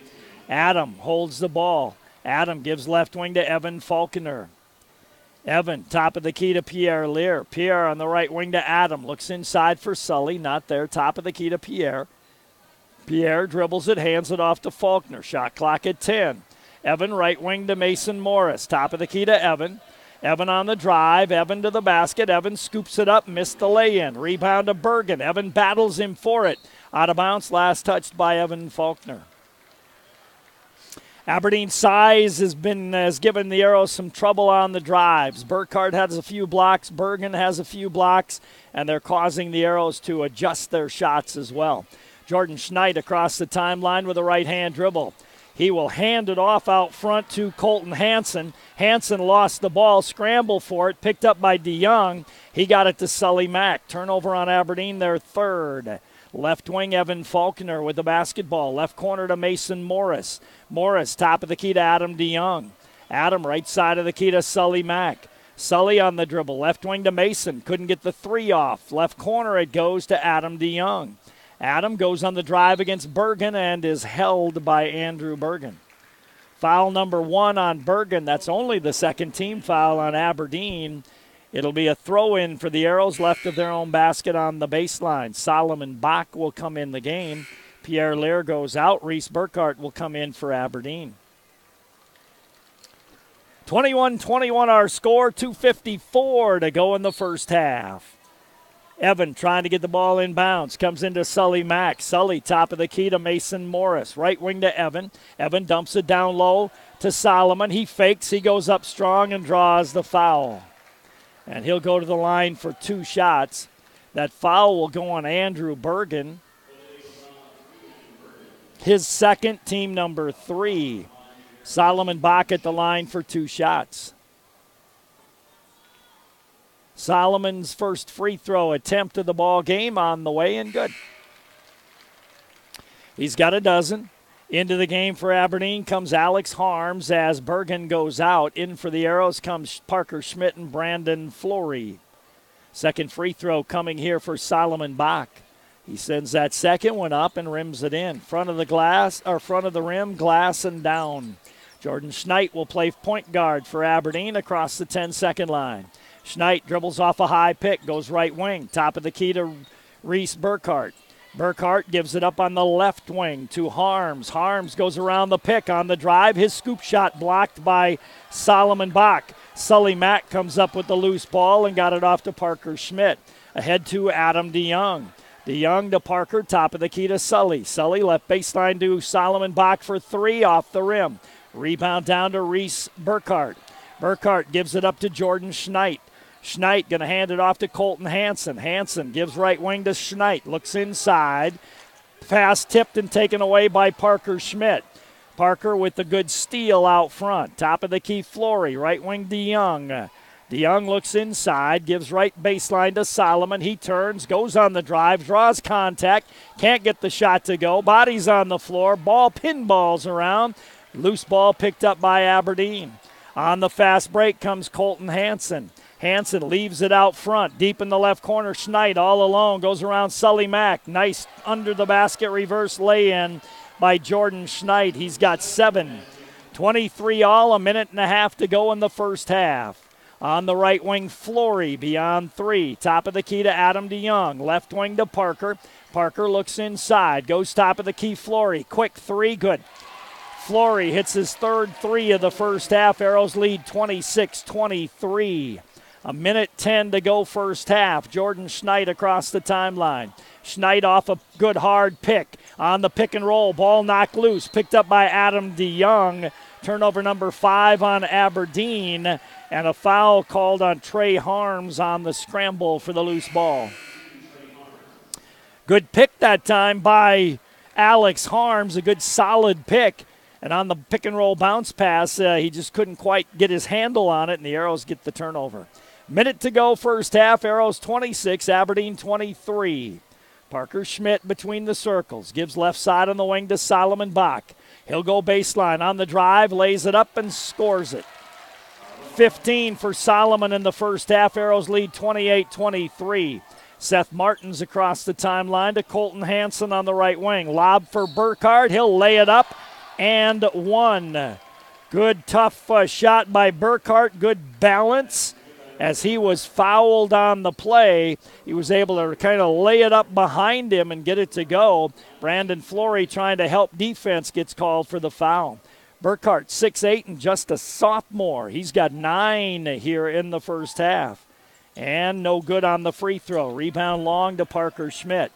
Adam holds the ball. Adam gives left wing to Evan Falconer. Evan, top of the key to Pierre Lear. Pierre on the right wing to Adam. Looks inside for Sully. Not there. Top of the key to Pierre. Pierre dribbles it, hands it off to Faulkner. Shot clock at 10. Evan right wing to Mason Morris. Top of the key to Evan. Evan on the drive. Evan to the basket. Evan scoops it up. Missed the lay-in. Rebound to Bergen. Evan battles him for it. Out of bounds. Last touched by Evan Faulkner. Aberdeen's size has given the Arrows some trouble on the drives. Burkhardt has a few blocks. Bergen has a few blocks. And they're causing the Arrows to adjust their shots as well. Jordan Schneid across the timeline with a right-hand dribble. He will hand it off out front to Colton Hansen. Hansen lost the ball, scramble for it, picked up by DeYoung. He got it to Sully Mack. Turnover on Aberdeen, their third. Left wing, Evan Faulkner with the basketball. Left corner to Mason Morris. Morris, top of the key to Adam DeYoung. Adam, right side of the key to Sully Mack. Sully on the dribble. Left wing to Mason. Couldn't get the three off. Left corner, it goes to Adam DeYoung. Adam goes on the drive against Bergen and is held by Andrew Bergen. Foul number 1 on Bergen. That's only the second team foul on Aberdeen. It'll be a throw-in for the Arrows left of their own basket on the baseline. Solomon Bach will come in the game. Pierre Lear goes out. Reese Burkhardt will come in for Aberdeen. 21-21 our score. 2:54 to go in the first half. Evan trying to get the ball in bounds. Comes into Sully Mack. Sully top of the key to Mason Morris. Right wing to Evan. Evan dumps it down low to Solomon. He fakes. He goes up strong and draws the foul. And he'll go to the line for 2 shots. That foul will go on Andrew Bergen. His second, team number 3. Solomon Bach at the line for 2 shots. Solomon's first free throw attempt of the ball game on the way and good. He's got a dozen. Into the game for Aberdeen comes Alex Harms as Bergen goes out. In for the Arrows comes Parker Schmidt and Brandon Flory. Second free throw coming here for Solomon Bach. He sends that second one up and rims it in. Front of the rim, glass and down. Jordan Schneid will play point guard for Aberdeen across the 10-second line. Schneid dribbles off a high pick, goes right wing. Top of the key to Reese Burkhardt. Burkhardt gives it up on the left wing to Harms. Harms goes around the pick on the drive. His scoop shot blocked by Solomon Bach. Sully Mack comes up with the loose ball and got it off to Parker Schmidt. Ahead to Adam DeYoung. DeYoung to Parker, top of the key to Sully. Sully left baseline to Solomon Bach for 3 off the rim. Rebound down to Reese Burkhardt. Burkhardt gives it up to Jordan Schneid. Schneid going to hand it off to Colton Hansen. Hansen gives right wing to Schneid. Looks inside. Pass tipped and taken away by Parker Schmidt. Parker with the good steal out front. Top of the key, Flory. Right wing, DeYoung. DeYoung looks inside. Gives right baseline to Solomon. He turns, goes on the drive, draws contact. Can't get the shot to go. Body's on the floor. Ball pinballs around. Loose ball picked up by Aberdeen. On the fast break comes Colton Hansen. Hansen leaves it out front, deep in the left corner. Schneid all alone, goes around Sully Mack. Nice under the basket reverse lay-in by Jordan Schneid. He's got 7. 23 all, a minute and a half to go in the first half. On the right wing, Flory beyond 3. Top of the key to Adam DeYoung. Left wing to Parker. Parker looks inside, goes top of the key, Flory. Quick 3, good. Flory hits his third 3 of the first half. Arrows lead 26-23. A minute 10 to go first half. Jordan Schneid across the timeline. Schneid off a good hard pick. On the pick and roll, ball knocked loose. Picked up by Adam DeYoung. Turnover number 5 on Aberdeen. And a foul called on Trey Harms on the scramble for the loose ball. Good pick that time by Alex Harms. A good solid pick. And on the pick and roll bounce pass, he just couldn't quite get his handle on it, and the Arrows get the turnover. Minute to go first half. Arrows 26, Aberdeen 23. Parker Schmidt between the circles. Gives left side on the wing to Solomon Bach. He'll go baseline on the drive, lays it up and scores it. 15 for Solomon in the first half. Arrows lead 28-23. Seth Martins across the timeline to Colton Hansen on the right wing. Lob for Burkhardt. He'll lay it up and one. Good tough shot by Burkhardt. Good balance. As he was fouled on the play, he was able to kind of lay it up behind him and get it to go. Brandon Flory trying to help defense gets called for the foul. Burkhardt, 6'8" and just a sophomore. He's got 9 here in the first half. And no good on the free throw. Rebound long to Parker Schmidt.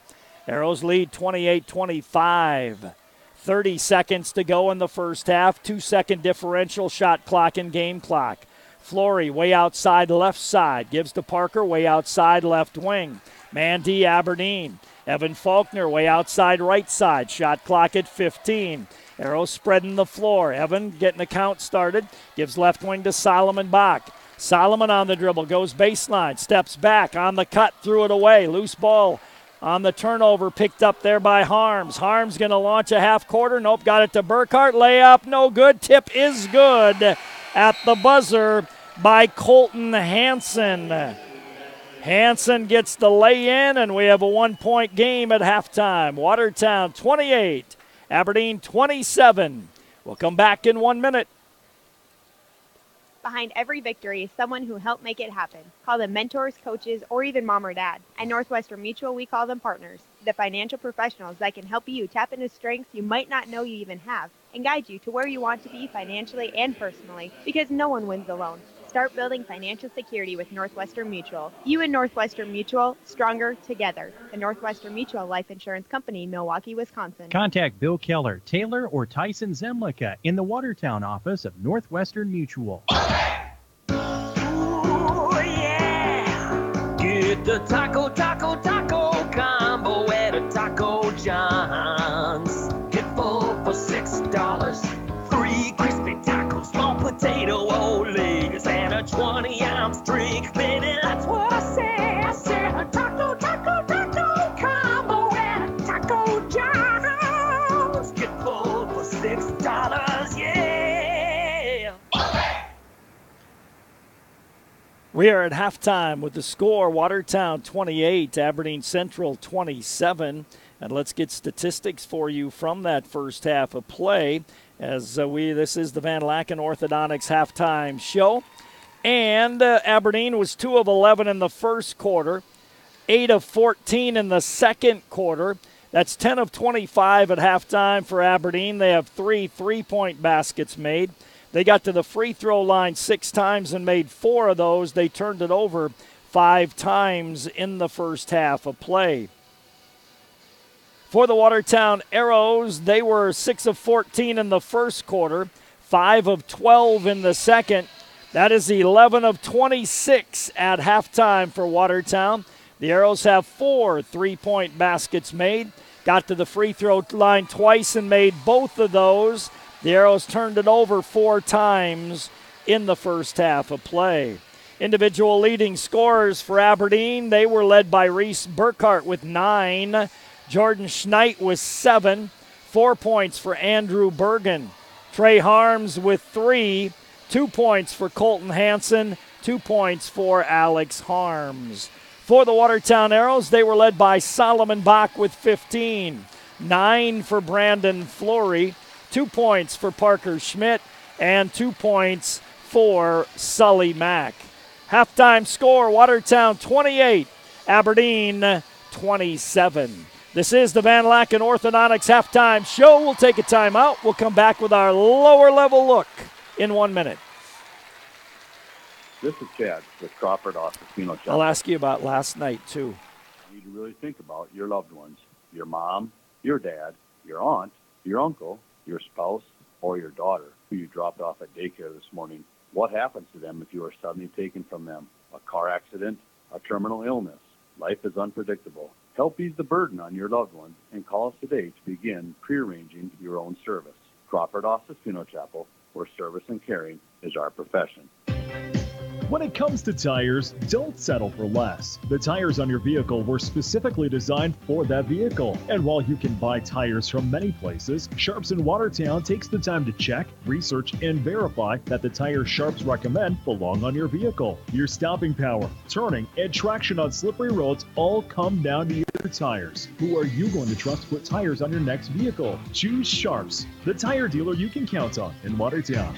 Arrows lead 28-25. 30 seconds to go in the first half. 2-second differential, shot clock and game clock. Flory way outside left side. Gives to Parker way outside left wing. Mandy Aberdeen. Evan Faulkner way outside right side. Shot clock at 15. Arrows spreading the floor. Evan getting the count started. Gives left wing to Solomon Bach. Solomon on the dribble. Goes baseline. Steps back on the cut. Threw it away. Loose ball on the turnover. Picked up there by Harms. Harms going to launch a half quarter. Nope. Got it to Burkhardt. Layup. No good. Tip is good at the buzzer by Colton Hansen. Hansen gets the lay-in, and we have a 1-point game at halftime. Watertown 28, Aberdeen 27. We'll come back in 1 minute. Behind every victory is someone who helped make it happen. Call them mentors, coaches, or even mom or dad. At Northwestern Mutual, we call them partners, the financial professionals that can help you tap into strengths you might not know you even have and guide you to where you want to be financially and personally, because no one wins alone. Start building financial security with Northwestern Mutual. You and Northwestern Mutual, stronger together. The Northwestern Mutual Life Insurance Company, Milwaukee, Wisconsin. Contact Bill Keller, Taylor, or Tyson Zemlicka in the Watertown office of Northwestern Mutual. Get the taco combo at a Taco John's. Get full for $6. 3 crispy tacos, small potato legs, and a 20-ounce drink. Baby, that's what I said. I said a taco combo at a Taco John's. Get full for $6, yeah. We are at halftime with the score, Watertown 28, Aberdeen Central 27. And let's get statistics for you from that first half of play as this is the Van Laken Orthodontics halftime show. And Aberdeen was 2 of 11 in the first quarter, 8 of 14 in the second quarter. That's 10 of 25 at halftime for Aberdeen. They have 3 3-point baskets made. They got to the free throw line 6 times and made 4 of those. They turned it over 5 times in the first half of play. For the Watertown Arrows, they were 6 of 14 in the first quarter, 5 of 12 in the second. That is 11 of 26 at halftime for Watertown. The Arrows have 4 3-point baskets made. Got to the free throw line twice and made both of those. The Arrows turned it over 4 times in the first half of play. Individual leading scorers for Aberdeen, they were led by Reese Burkhardt with 9. Jordan Schneid with 7. 4 points for Andrew Bergen. Trey Harms with 3. 2 points for Colton Hansen. 2 points for Alex Harms. For the Watertown Arrows, they were led by Solomon Bach with 15. 9 for Brandon Flory. 2 points for Parker Schmidt. And 2 points for Sully Mack. Halftime score, Watertown 28, Aberdeen 27. This is the Van Laken Orthodontics halftime show. We'll take a timeout. We'll come back with our lower level look in 1 minute. This is Chad with Crawford Officino Shop. I'll ask you about last night, too. You need to really think about your loved ones, your mom, your dad, your aunt, your uncle, your spouse, or your daughter who you dropped off at daycare this morning. What happens to them if you are suddenly taken from them? A car accident, a terminal illness. Life is unpredictable. Help ease the burden on your loved ones and call us today to begin prearranging your own service. Crawford Office Funeral Chapel, where service and caring is our profession. When it comes to tires, don't settle for less. The tires on your vehicle were specifically designed for that vehicle. And while you can buy tires from many places, Sharps in Watertown takes the time to check, research, and verify that the tires Sharps recommend belong on your vehicle. Your stopping power, turning, and traction on slippery roads all come down to your tires. Who are you going to trust to put tires on your next vehicle? Choose Sharps, the tire dealer you can count on in Watertown.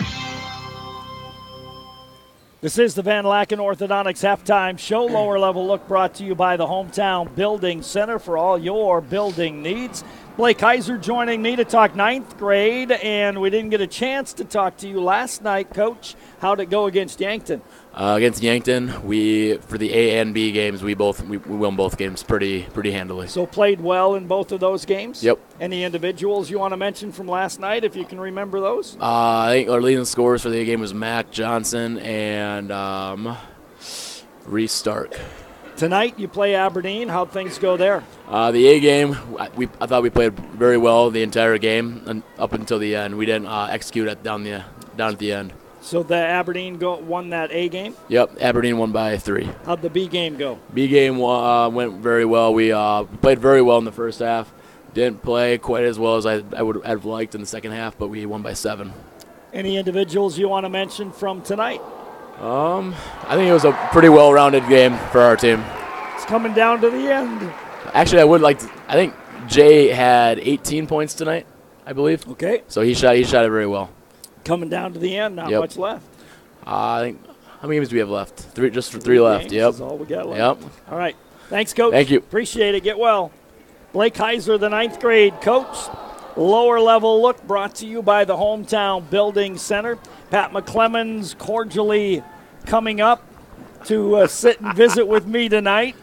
This is the Van Laken Orthodontics Halftime Show. Lower level look brought to you by the Hometown Building Center for all your building needs. Blake Kaiser joining me to talk 9th grade, and we didn't get a chance to talk to you last night, Coach. How'd it go against Yankton? Against Yankton, for the A and B games, we won both games pretty handily. So played well in both of those games? Yep. Any individuals you want to mention from last night, if you can remember those? I think our leading scorers for the game was Mac Johnson and Reese Stark. Tonight you play Aberdeen. How'd things go there? The A game, I thought we played very well the entire game and up until the end. We didn't execute it down at the end. So the Aberdeen won that A game? Yep, Aberdeen won by 3. How'd the B game go? B game went very well. We played very well in the first half. Didn't play quite as well as I would have liked in the second half, but we won by 7. Any individuals you want to mention from tonight? I think it was a pretty well-rounded game for our team. It's coming down to the end. Actually, I think Jay had 18 points tonight, I believe. Okay. So he shot it very well. Coming down to the end, not much left. I think, how many games do we have left? 3, just 3 left. Yep. That's all we got left. Yep. All right. Thanks, Coach. Thank you. Appreciate it. Get well. Blake Heiser, the 9th grade coach. Lower level look brought to you by the Hometown Building Center. Pat McClemens cordially coming up to sit and visit with me tonight.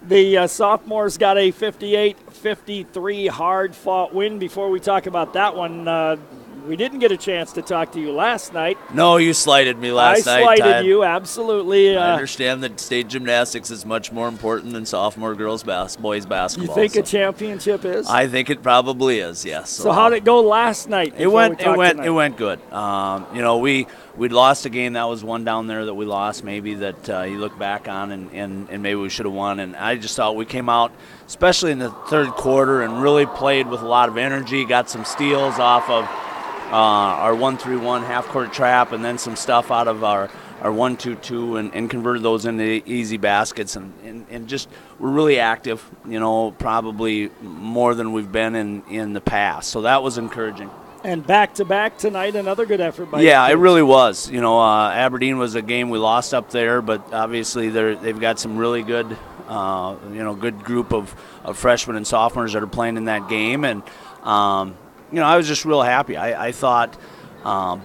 The sophomores got a 58-53 hard-fought win. Before we talk about that one, we didn't get a chance to talk to you last night. No, you slighted me last night. I slighted you, absolutely. I understand that state gymnastics is much more important than sophomore boys basketball. You think a championship is? I think it probably is, yes. So how did it go last night? It went good. We'd lost a game. That was one down there that we lost, maybe that you look back on and maybe we should have won. And I just thought we came out, especially in the third quarter, and really played with a lot of energy, got some steals off of our 1-3-1 half-court trap, and then some stuff out of our 1-2-2 and converted those into easy baskets. And just we're really active, probably more than we've been in the past. So that was encouraging. And back-to-back tonight, another good effort by Yeah, it really was. Aberdeen was a game we lost up there, but obviously they've got some really good, good group of freshmen and sophomores that are playing in that game. And, I was just real happy. I thought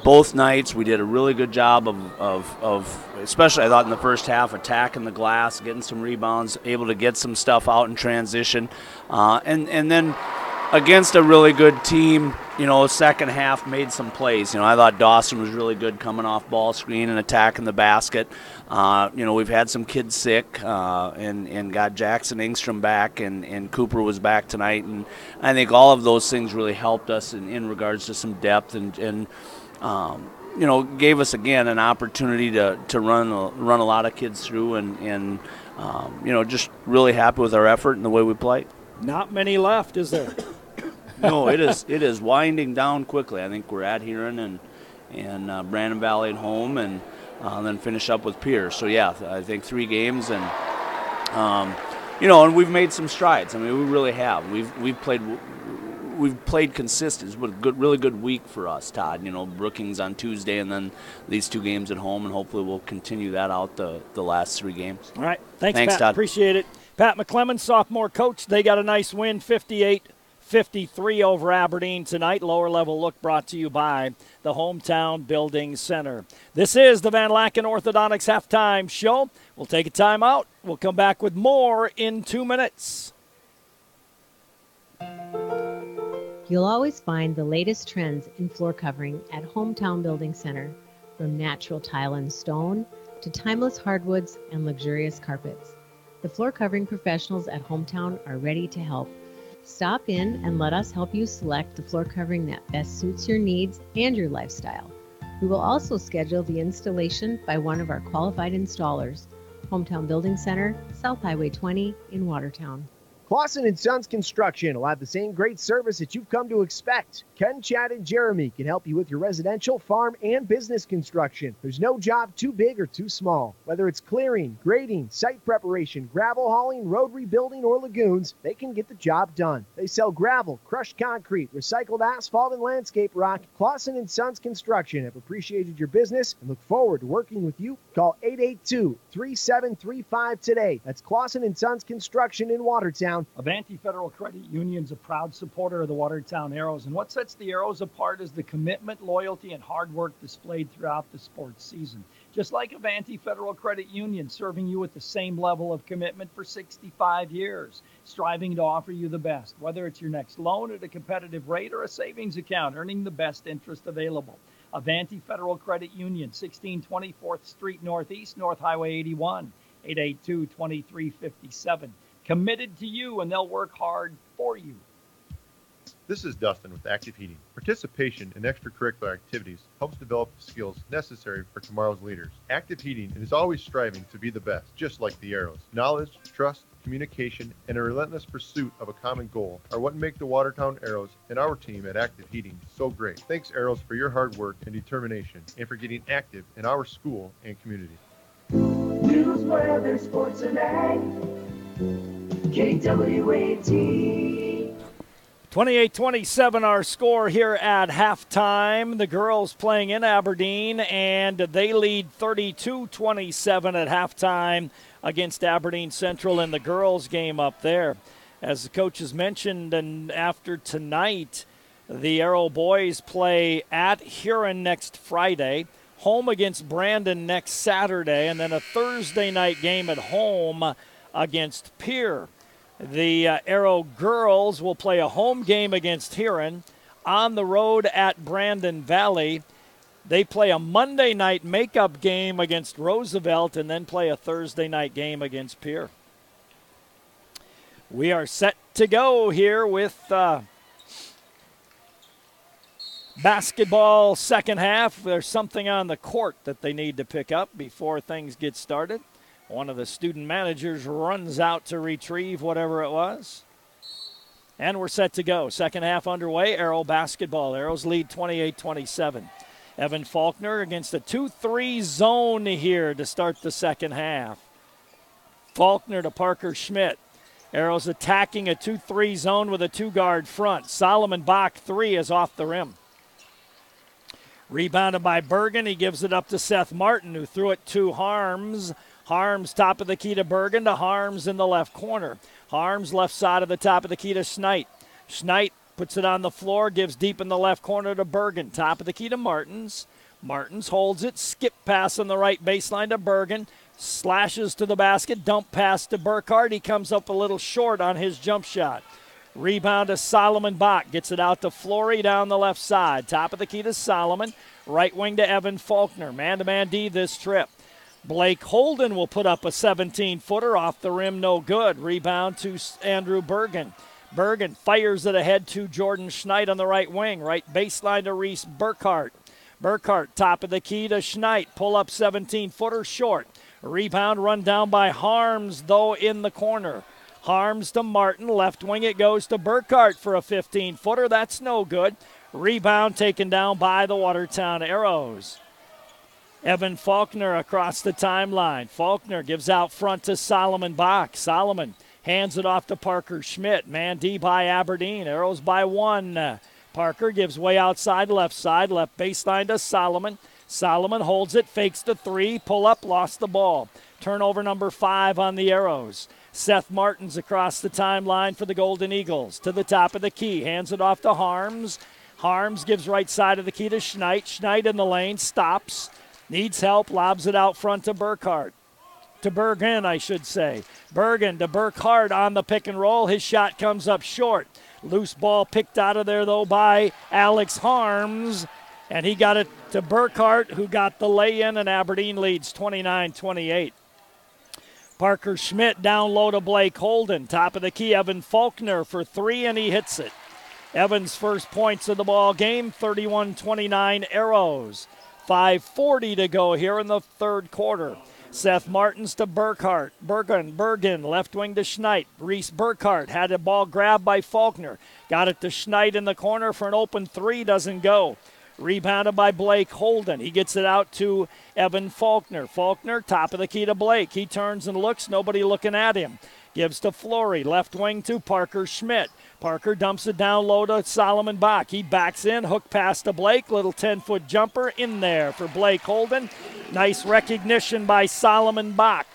both nights we did a really good job of especially I thought in the first half, attacking the glass, getting some rebounds, able to get some stuff out in transition. And then against a really good team, second half made some plays. I thought Dawson was really good coming off ball screen and attacking the basket. We've had some kids sick and got Jackson Engstrom back and Cooper was back tonight. And I think all of those things really helped us in regards to some depth and gave us, again, an opportunity to run a lot of kids through and just really happy with our effort and the way we play. Not many left, is there? No, it is winding down quickly. I think we're at Huron and Brandon Valley at home, and then finish up with Pierce. So yeah, I think 3 games, and and we've made some strides. I mean, we really have. We've played consistent. It's been a really good week for us, Todd. Brookings on Tuesday, and then these 2 games at home, and hopefully we'll continue that out the last 3 games. All right, thanks Pat. Todd. Appreciate it. Pat McClemens, sophomore coach. They got a nice win, 58-53 over Aberdeen tonight. Lower level look brought to you by the Hometown Building Center. This is the Van Laken Orthodontics Halftime Show. We'll take a time out. We'll come back with more in 2 minutes. You'll always find the latest trends in floor covering at Hometown Building Center, from natural tile and stone to timeless hardwoods and luxurious carpets. The floor covering professionals at Hometown are ready to help. Stop in and let us help you select the floor covering that best suits your needs and your lifestyle. We will also schedule the installation by one of our qualified installers. Hometown Building Center, South Highway 20 in Watertown. Clausen & Sons Construction will have the same great service that you've come to expect. Ken, Chad, and Jeremy can help you with your residential, farm, and business construction. There's no job too big or too small. Whether it's clearing, grading, site preparation, gravel hauling, road rebuilding, or lagoons, they can get the job done. They sell gravel, crushed concrete, recycled asphalt, and landscape rock. Clausen & Sons Construction have appreciated your business and look forward to working with you. Call 882-3735 today. That's Clausen & Sons Construction in Watertown. Avanti Federal Credit Union's a proud supporter of the Watertown Arrows, and what sets the Arrows apart is the commitment, loyalty, and hard work displayed throughout the sports season. Just like Avanti Federal Credit Union, serving you with the same level of commitment for 65 years, striving to offer you the best, whether it's your next loan at a competitive rate or a savings account, earning the best interest available. Avanti Federal Credit Union, 1620 4th Street Northeast, North Highway 81, 882-2357. Committed to you, and they'll work hard for you. This is Dustin with Active Heating. Participation in extracurricular activities helps develop the skills necessary for tomorrow's leaders. Active Heating is always striving to be the best, just like the Arrows. Knowledge, trust, communication, and a relentless pursuit of a common goal are what make the Watertown Arrows and our team at Active Heating so great. Thanks, Arrows, for your hard work and determination, and for getting active in our school and community. News, weather, sports, and ag. KWAT. 28-27 our score here at halftime. The girls playing in Aberdeen, and they lead 32-27 at halftime against Aberdeen Central in the girls game up there. As the coaches mentioned, and after tonight, the Arrow boys play at Huron next Friday, home against Brandon next Saturday, and then a Thursday night game at home against Pierre. The Arrow girls will play a home game against Huron, on the road at Brandon Valley. They play a Monday night makeup game against Roosevelt and then play a Thursday night game against Pierre. We are set to go here with basketball second half. There's something on the court that they need to pick up before things get started. One of the student managers runs out to retrieve whatever it was. And we're set to go. Second half underway. Arrow basketball. Arrows lead 28-27. Evan Faulkner against a 2-3 zone here to start the second half. Faulkner to Parker Schmidt. Arrows attacking a 2-3 zone with a two-guard front. Solomon Bach 3 is off the rim. Rebounded by Bergen. He gives it up to Seth Martin, who threw it to Harms. Harms top of the key to Bergen, to Harms in the left corner. Harms left side of the top of the key to Schneid. Schneid puts it on the floor, gives deep in the left corner to Bergen. Top of the key to Martins. Martins holds it, skip pass on the right baseline to Bergen. Slashes to the basket, dump pass to Burkhardt. He comes up a little short on his jump shot. Rebound to Solomon Bach. Gets it out to Flory down the left side. Top of the key to Solomon. Right wing to Evan Faulkner. Man-to-man D this trip. Blake Holden will put up a 17-footer off the rim, no good. Rebound to Andrew Bergen. Bergen fires it ahead to Jordan Schneid on the right wing. Right baseline to Reese Burkhardt. Burkhardt top of the key to Schneid. Pull up 17-footer short. Rebound run down by Harms, though, in the corner. Harms to Martin. Left wing it goes to Burkhardt for a 15-footer. That's no good. Rebound taken down by the Watertown Arrows. Evan Faulkner across the timeline. Faulkner gives out front to Solomon Bach. Solomon hands it off to Parker Schmidt. Man D by Aberdeen. Arrows by one. Parker gives way outside left side. Left baseline to Solomon. Solomon holds it, fakes the three. Pull up, lost the ball. Turnover number 5 on the Arrows. Seth Martins across the timeline for the Golden Eagles. To the top of the key. Hands it off to Harms. Harms gives right side of the key to Schneid. Schneid in the lane. Stops. Needs help, lobs it out front to Burkhardt. To Bergen, I should say. Bergen to Burkhardt on the pick and roll. His shot comes up short. Loose ball picked out of there, though, by Alex Harms. And he got it to Burkhardt, who got the lay-in, and Aberdeen leads 29-28. Parker Schmidt down low to Blake Holden. Top of the key, Evan Faulkner for 3, and he hits it. Evan's first points of the ball game, 31-29 Arrows. 5:40 to go here in the third quarter. Seth Martins to Burkhart. Bergen, left wing to Schneid. Reese Burkhart had a ball grabbed by Faulkner. Got it to Schneid in the corner for an open three, doesn't go. Rebounded by Blake Holden. He gets it out to Evan Faulkner. Faulkner, top of the key to Blake. He turns and looks, nobody looking at him. Gives to Flory, left wing to Parker Schmidt. Parker dumps it down low to Solomon Bach. He backs in, hook pass to Blake. Little 10-foot jumper in there for Blake Holden. Nice recognition by Solomon Bach.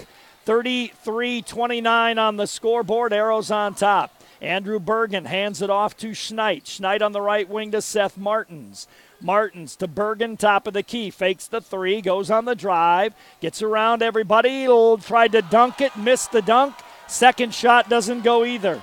33-29 on the scoreboard. Arrows on top. Andrew Bergen hands it off to Schneid. Schneid on the right wing to Seth Martins. Martins to Bergen, top of the key. Fakes the three, goes on the drive. Gets around everybody. Tried to dunk it, missed the dunk. Second shot doesn't go either.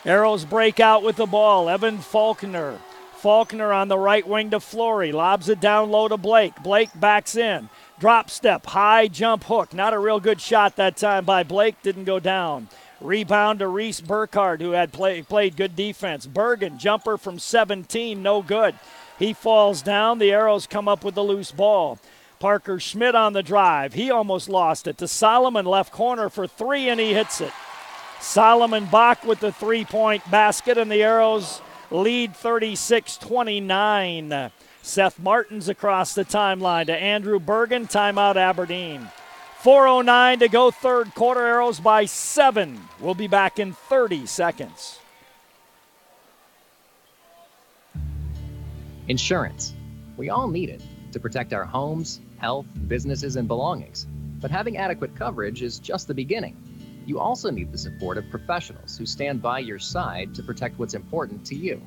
Arrows break out with the ball. Evan Faulkner. Faulkner on the right wing to Flory. Lobs it down low to Blake. Blake backs in. Drop step, high jump hook. Not a real good shot that time by Blake. Didn't go down. Rebound to Reese Burkhart, who had played good defense. Bergen, jumper from 17, no good. He falls down. The Arrows come up with the loose ball. Parker Schmidt on the drive. He almost lost it to Solomon, left corner for three, and he hits it. Solomon Bach with the three-point basket, and the Arrows lead 36-29. Seth Martins across the timeline to Andrew Bergen. Timeout Aberdeen. 4:09 to go, third quarter. Arrows by 7. We'll be back in 30 seconds. Insurance. We all need it to protect our homes, health, businesses, and belongings. But having adequate coverage is just the beginning. You also need the support of professionals who stand by your side to protect what's important to you.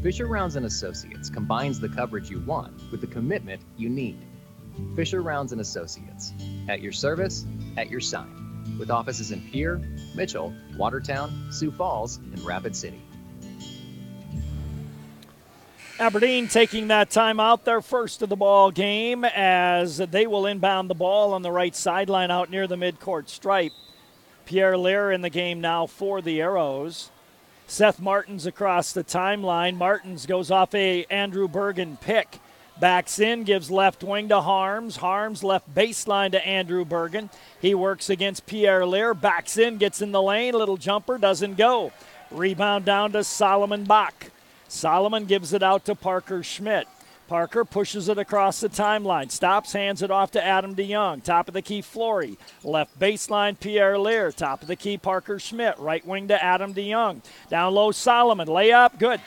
Fisher Rounds & Associates combines the coverage you want with the commitment you need. Fisher Rounds & Associates, at your service, at your side, with offices in Pierre, Mitchell, Watertown, Sioux Falls, and Rapid City. Aberdeen taking that timeout, their first of the ball game, as they will inbound the ball on the right sideline out near the midcourt stripe. Pierre Lear in the game now for the Arrows. Seth Martins across the timeline. Martins goes off a Andrew Bergen pick. Backs in, gives left wing to Harms. Harms left baseline to Andrew Bergen. He works against Pierre Lear. Backs in, gets in the lane. Little jumper, doesn't go. Rebound down to Solomon Bach. Solomon gives it out to Parker Schmidt. Parker pushes it across the timeline. Stops, hands it off to Adam DeYoung. Top of the key, Flory. Left baseline, Pierre Lear. Top of the key, Parker Schmidt. Right wing to Adam DeYoung. Down low, Solomon. Layup, good.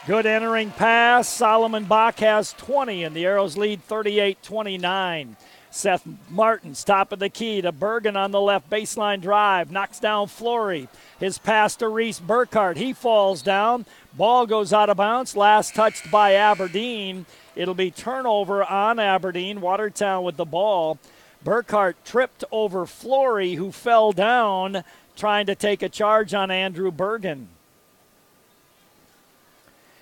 Good entering pass. Solomon Bach has 20, and the Arrows lead 38-29. Seth Martins, top of the key to Bergen on the left baseline drive. Knocks down Flory. His pass to Reese Burkhart. He falls down. Ball goes out of bounds. Last touched by Aberdeen. It'll be turnover on Aberdeen. Watertown with the ball. Burkhart tripped over Flory, who fell down trying to take a charge on Andrew Bergen.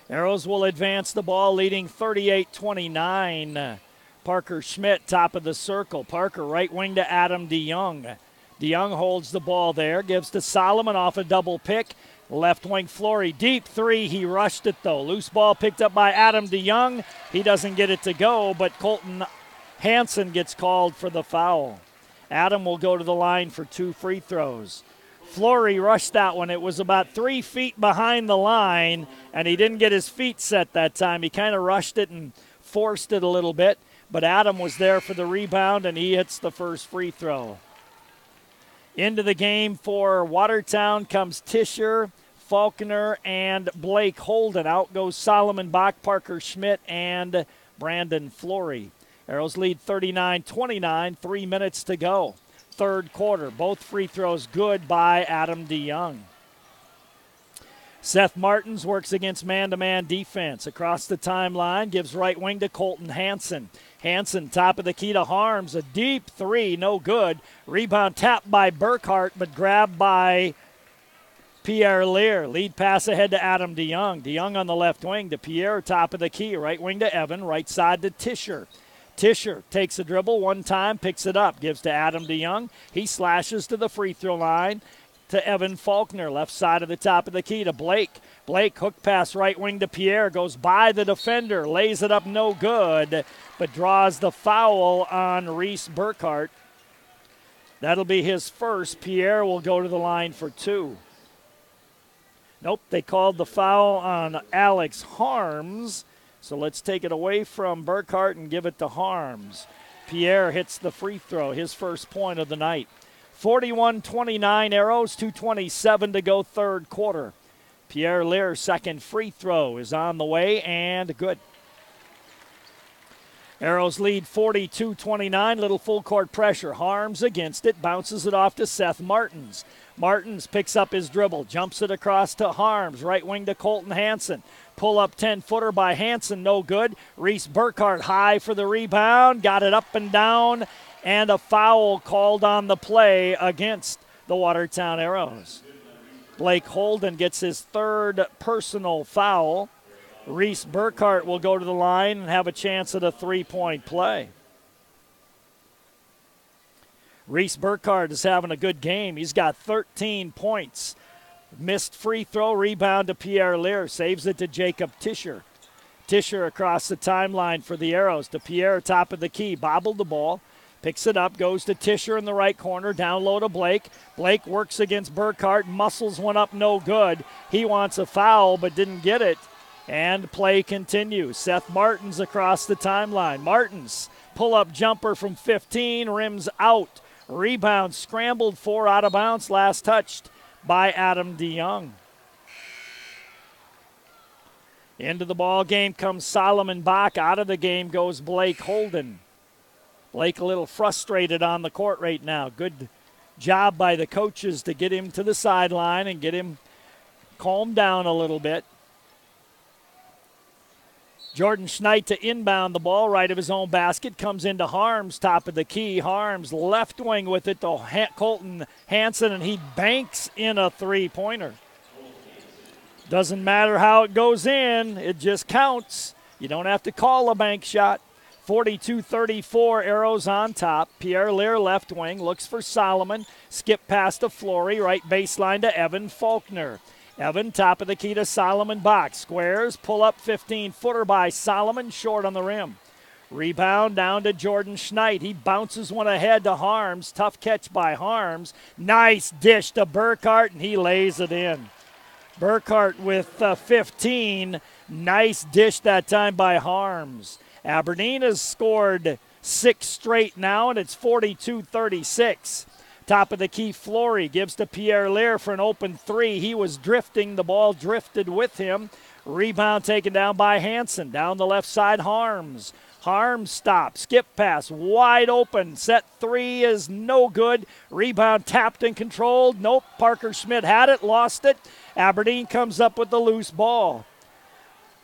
Arrows will advance the ball, leading 38-29. Parker Schmidt, top of the circle. Parker, right wing to Adam DeYoung. DeYoung holds the ball there, gives to Solomon off a double pick. Left wing Flory, deep three. He rushed it, though. Loose ball picked up by Adam DeYoung. He doesn't get it to go, but Colton Hansen gets called for the foul. Adam will go to the line for 2 free throws. Flory rushed that one. It was about 3 feet behind the line, and he didn't get his feet set that time. He kind of rushed it and forced it a little bit, but Adam was there for the rebound, and he hits the first free throw. Into the game for Watertown comes Tischer, Faulkner, and Blake Holden. Out goes Solomon Bach, Parker Schmidt, and Brandon Flory. Arrows lead 39-29, 3 minutes to go. Third quarter, both free throws good by Adam DeYoung. Seth Martins works against man-to-man defense. Across the timeline, gives right wing to Colton Hansen. Hansen, top of the key to Harms. A deep three, no good. Rebound tapped by Burkhart, but grabbed by Pierre Lear. Lead pass ahead to Adam DeYoung. DeYoung on the left wing to Pierre, top of the key. Right wing to Evan, right side to Tischer. Tischer takes a dribble one time, picks it up, gives to Adam DeYoung. He slashes to the free throw line. to Evan Faulkner. Left side of the top of the key to Blake. Blake, hook pass right wing to Pierre. Goes by the defender. Lays it up no good, but draws the foul on Reese Burkhart. That'll be his first. Pierre will go to the line for 2. Nope, they called the foul on Alex Harms. So let's take it away from Burkhart and give it to Harms. Pierre hits the free throw, his first point of the night. 41-29 Arrows, 2:27 to go third quarter. Pierre Lear's second free throw is on the way and good. Arrows lead 42-29, little full court pressure. Harms against it, bounces it off to Seth Martins. Martins picks up his dribble, jumps it across to Harms, right wing to Colton Hansen. Pull up 10-footer by Hansen, no good. Reese Burkhart high for the rebound, got it up and down, and a foul called on the play against the Watertown Arrows. Blake Holden gets his third personal foul. Reese Burkhart will go to the line and have a chance at a three-point play. Reese Burkhart is having a good game. He's got 13 points. Missed free throw, rebound to Pierre Lear. Saves it to Jacob Tischer. Tischer across the timeline for the Arrows. To Pierre, top of the key. Bobbled the ball. Picks it up, goes to Tischer in the right corner. Down low to Blake. Blake works against Burkhart. Muscles one up, no good. He wants a foul, but didn't get it. And play continues. Seth Martins across the timeline. Martins, pull-up jumper from 15, rims out. Rebound scrambled for, out of bounds, last touched by Adam DeYoung. Into the ball game comes Solomon Bach. Out of the game goes Blake Holden. Blake a little frustrated on the court right now. Good job by the coaches to get him to the sideline and get him calmed down a little bit. Jordan Schneid to inbound the ball right of his own basket. Comes into Harms, top of the key. Harms left wing with it to Colton Hansen, and he banks in a three-pointer. Doesn't matter how it goes in. It just counts. You don't have to call a bank shot. 42-34, Arrows on top. Pierre Lear left wing, looks for Solomon. Skip past to Flory, right baseline to Evan Faulkner. Evan, top of the key to Solomon Bach. Squares, pull up 15-footer by Solomon, short on the rim. Rebound down to Jordan Schneid. He bounces one ahead to Harms. Tough catch by Harms. Nice dish to Burkhart, and he lays it in. Burkhart with 15. Nice dish that time by Harms. Aberdeen has scored 6 straight now, and it's 42-36. Top of the key, Flory gives to Pierre Lear for an open three. He was drifting. The ball drifted with him. Rebound taken down by Hansen. Down the left side, Harms. Harms stops. Skip pass. Wide open. Set three is no good. Rebound tapped and controlled. Nope. Parker Schmidt had it. Lost it. Aberdeen comes up with the loose ball.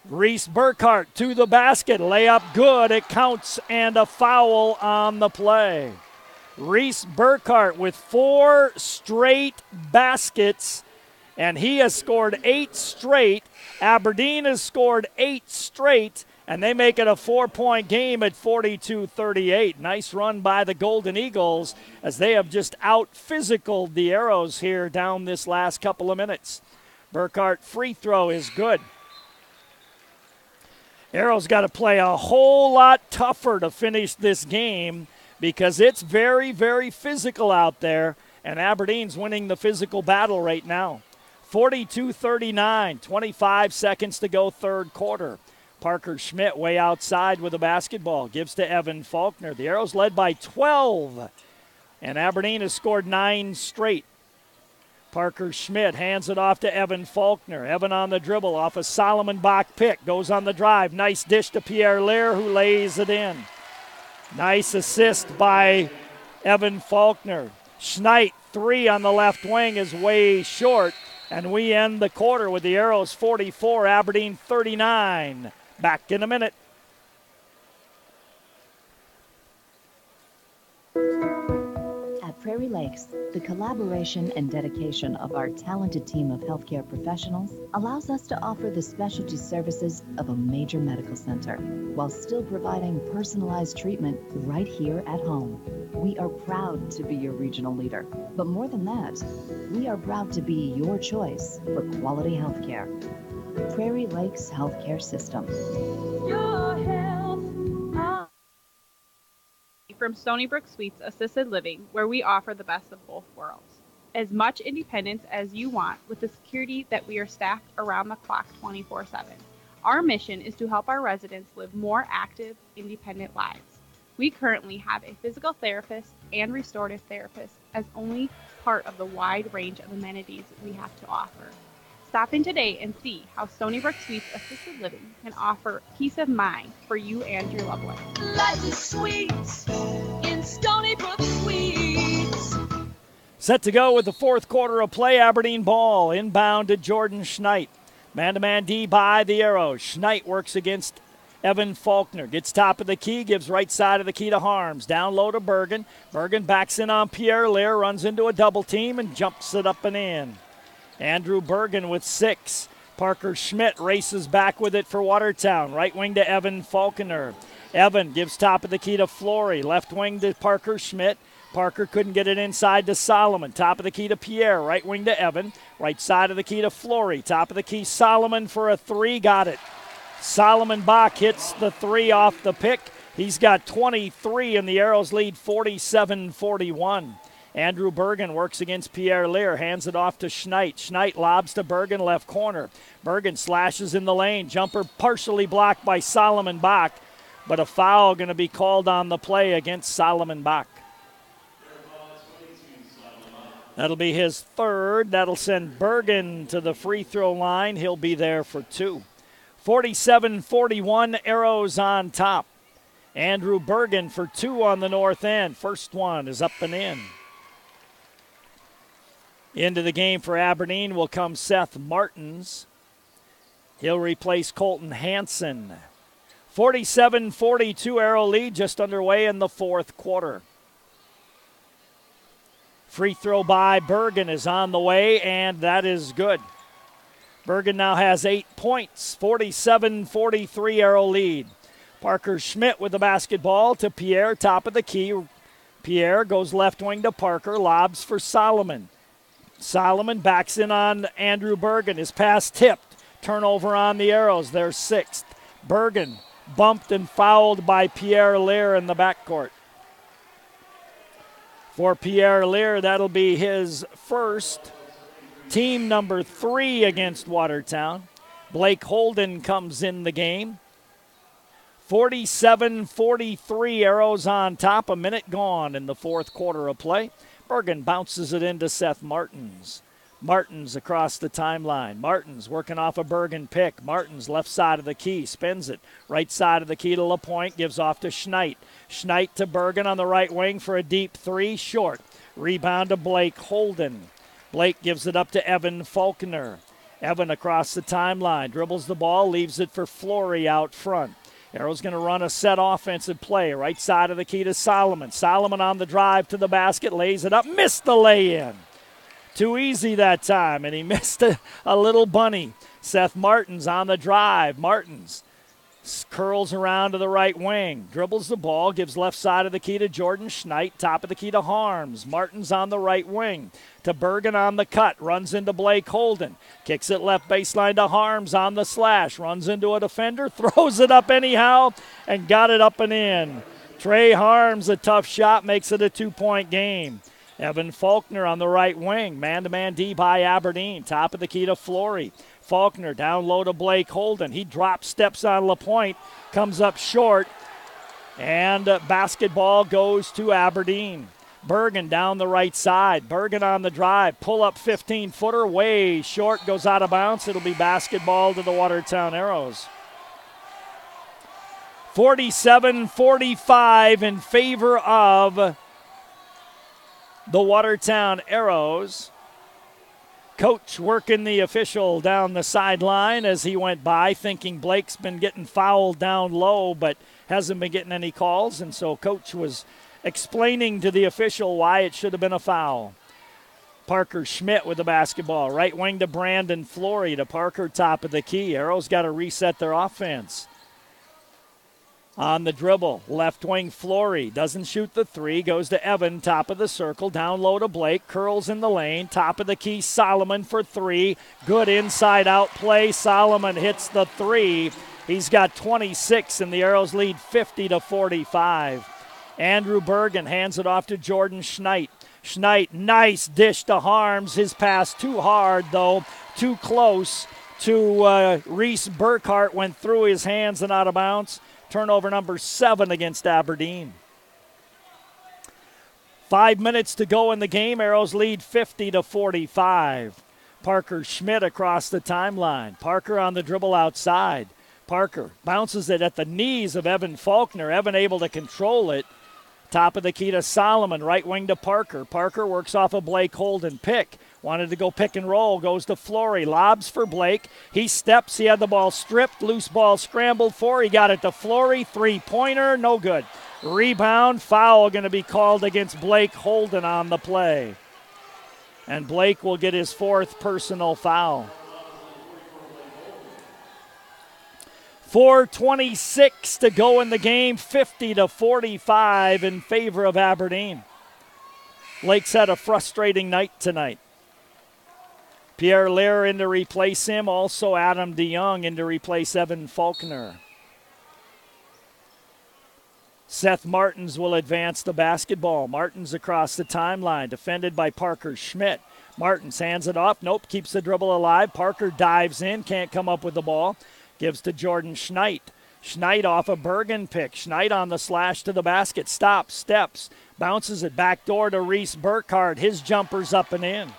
Reese Burkhart to the basket. Layup good. It counts, and a foul on the play. Reese Burkhart with 4 straight baskets, and he has scored 8 straight. Aberdeen has scored 8 straight, and they make it a 4-point game at 42-38. Nice run by the Golden Eagles as they have just out-physicaled the Arrows here down this last couple of minutes. Burkhart free throw is good. Arrows got to play a whole lot tougher to finish this game, because it's very, very physical out there, and Aberdeen's winning the physical battle right now. 42-39, 25 seconds to go third quarter. Parker Schmidt way outside with the basketball, gives to Evan Faulkner. The Arrows led by 12, and Aberdeen has scored 9 straight. Parker Schmidt hands it off to Evan Faulkner. Evan on the dribble off a Solomon Bach pick, goes on the drive. Nice dish to Pierre Lear, who lays it in. Nice assist by Evan Faulkner. Schneid, 3 on the left wing, is way short. And we end the quarter with the Arrows 44, Aberdeen 39. Back in a minute. At Prairie Prairie Lakes, the collaboration and dedication of our talented team of healthcare professionals allows us to offer the specialty services of a major medical center while still providing personalized treatment right here at home. We are proud to be your regional leader, but more than that, we are proud to be your choice for quality healthcare. Prairie Lakes Healthcare System. Your health. From Stony Brook Suites Assisted Living, where we offer the best of both worlds. As much independence as you want with the security that we are staffed around the clock 24/7. Our mission is to help our residents live more active, independent lives. We currently have a physical therapist and restorative therapist as only part of the wide range of amenities we have to offer. Stop in today and see how Stony Brook Suites Assisted Living can offer peace of mind for you and your loved ones. Life is sweet in Stony Brook Suites. Set to go with the fourth quarter of play. Aberdeen ball inbound to Jordan Schneid. Man-to-man D by the Arrows. Schneid works against Evan Faulkner. Gets top of the key, gives right side of the key to Harms. Down low to Bergen. Bergen backs in on Pierre Lear, runs into a double team and jumps it up and in. Andrew Bergen with 6. Parker Schmidt races back with it for Watertown. Right wing to Evan Faulkner. Evan gives top of the key to Flory. Left wing to Parker Schmidt. Parker couldn't get it inside to Solomon. Top of the key to Pierre. Right wing to Evan. Right side of the key to Flory. Top of the key Solomon for a 3. Got it. Solomon Bach hits the 3 off the pick. He's got 23 and the Arrows lead 47-41. Andrew Bergen works against Pierre Lear, hands it off to Schneid. Schneid lobs to Bergen, left corner. Bergen slashes in the lane. Jumper partially blocked by Solomon Bach, but a foul going to be called on the play against Solomon Bach. That'll be his 3rd. That'll send Bergen to the free throw line. He'll be there for 2. 47-41, Arrows on top. Andrew Bergen for 2 on the north end. First one is up and in. Into the game for Aberdeen will come Seth Martins. He'll replace Colton Hansen. 47-42 Arrow lead, just underway in the fourth quarter. Free throw by Bergen is on the way, and that is good. Bergen now has 8 points. 47-43 Arrow lead. Parker Schmidt with the basketball to Pierre, top of the key. Pierre goes left wing to Parker, lobs for Solomon. Solomon backs in on Andrew Bergen. His pass tipped. Turnover on the Arrows. Their 6th. Bergen bumped and fouled by Pierre Lear in the backcourt. For Pierre Lear, that'll be his first. Team number 3 against Watertown. Blake Holden comes in the game. 47-43 Arrows on top. A minute gone in the fourth quarter of play. Bergen bounces it into Seth Martins. Martins across the timeline. Martins working off a Bergen pick. Martins left side of the key, spins it. Right side of the key to LaPointe, gives off to Schneid. Schneid to Bergen on the right wing for a deep 3, short. Rebound to Blake Holden. Blake gives it up to Evan Faulkner. Evan across the timeline, dribbles the ball, leaves it for Flory out front. Arrow's going to run a set offensive play. Right side of the key to Solomon. Solomon on the drive to the basket, lays it up, missed the lay-in. Too easy that time, and he missed a little bunny. Seth Martins on the drive. Martins curls around to the right wing, dribbles the ball, gives left side of the key to Jordan Schneid, top of the key to Harms. Martins on the right wing to Bergen on the cut, runs into Blake Holden, kicks it left baseline to Harms on the slash, runs into a defender, throws it up anyhow, and got it up and in. Trey Harms, a tough shot, makes it a 2-point game. Evan Faulkner on the right wing, man-to-man D by Aberdeen, top of the key to Flory. Faulkner down low to Blake Holden. He drops, steps on LaPointe, comes up short, and basketball goes to Aberdeen. Bergen down the right side. Bergen on the drive. Pull up 15-footer, way short, goes out of bounds. It'll be basketball to the Watertown Arrows. 47-45 in favor of the Watertown Arrows. Coach working the official down the sideline as he went by, thinking Blake's been getting fouled down low, but hasn't been getting any calls. And so Coach was explaining to the official why it should have been a foul. Parker Schmidt with the basketball. Right wing to Brandon Flory, to Parker, top of the key. Arrows got to reset their offense. On the dribble, left wing Flory doesn't shoot the three, goes to Evan, top of the circle, down low to Blake, curls in the lane, top of the key, Solomon for three. Good inside out play. Solomon hits the three. He's got 26, and the Arrows lead 50-45. Andrew Bergen hands it off to Jordan Schneit. Schneit, nice dish to Harms. His pass too hard, though, too close to Reese Burkhart, went through his hands and out of bounds. Turnover number 7 against Aberdeen. 5 minutes to go in the game. Arrows lead 50-45. Parker Schmidt across the timeline. Parker on the dribble outside. Parker bounces it at the knees of Evan Faulkner. Evan able to control it. Top of the key to Solomon, right wing to Parker. Parker works off a Blake Holden pick. Wanted to go pick and roll, goes to Flory, lobs for Blake. He steps, he had the ball stripped, loose ball scrambled for, he got it to Flory, three-pointer, no good. Rebound, foul going to be called against Blake Holden on the play. And Blake will get his 4th personal foul. 4:26 to go in the game, 50-45 in favor of Aberdeen. Blake's had a frustrating night tonight. Pierre Lear in to replace him, also Adam DeYoung in to replace Evan Faulkner. Seth Martins will advance the basketball. Martins across the timeline, defended by Parker Schmidt. Martins hands it off, nope, keeps the dribble alive. Parker dives in, can't come up with the ball. Gives to Jordan Schneit. Schneit off a Bergen pick. Schneit on the slash to the basket. Stops, steps, bounces it back door to Reese Burkhart. His jumper's up and in.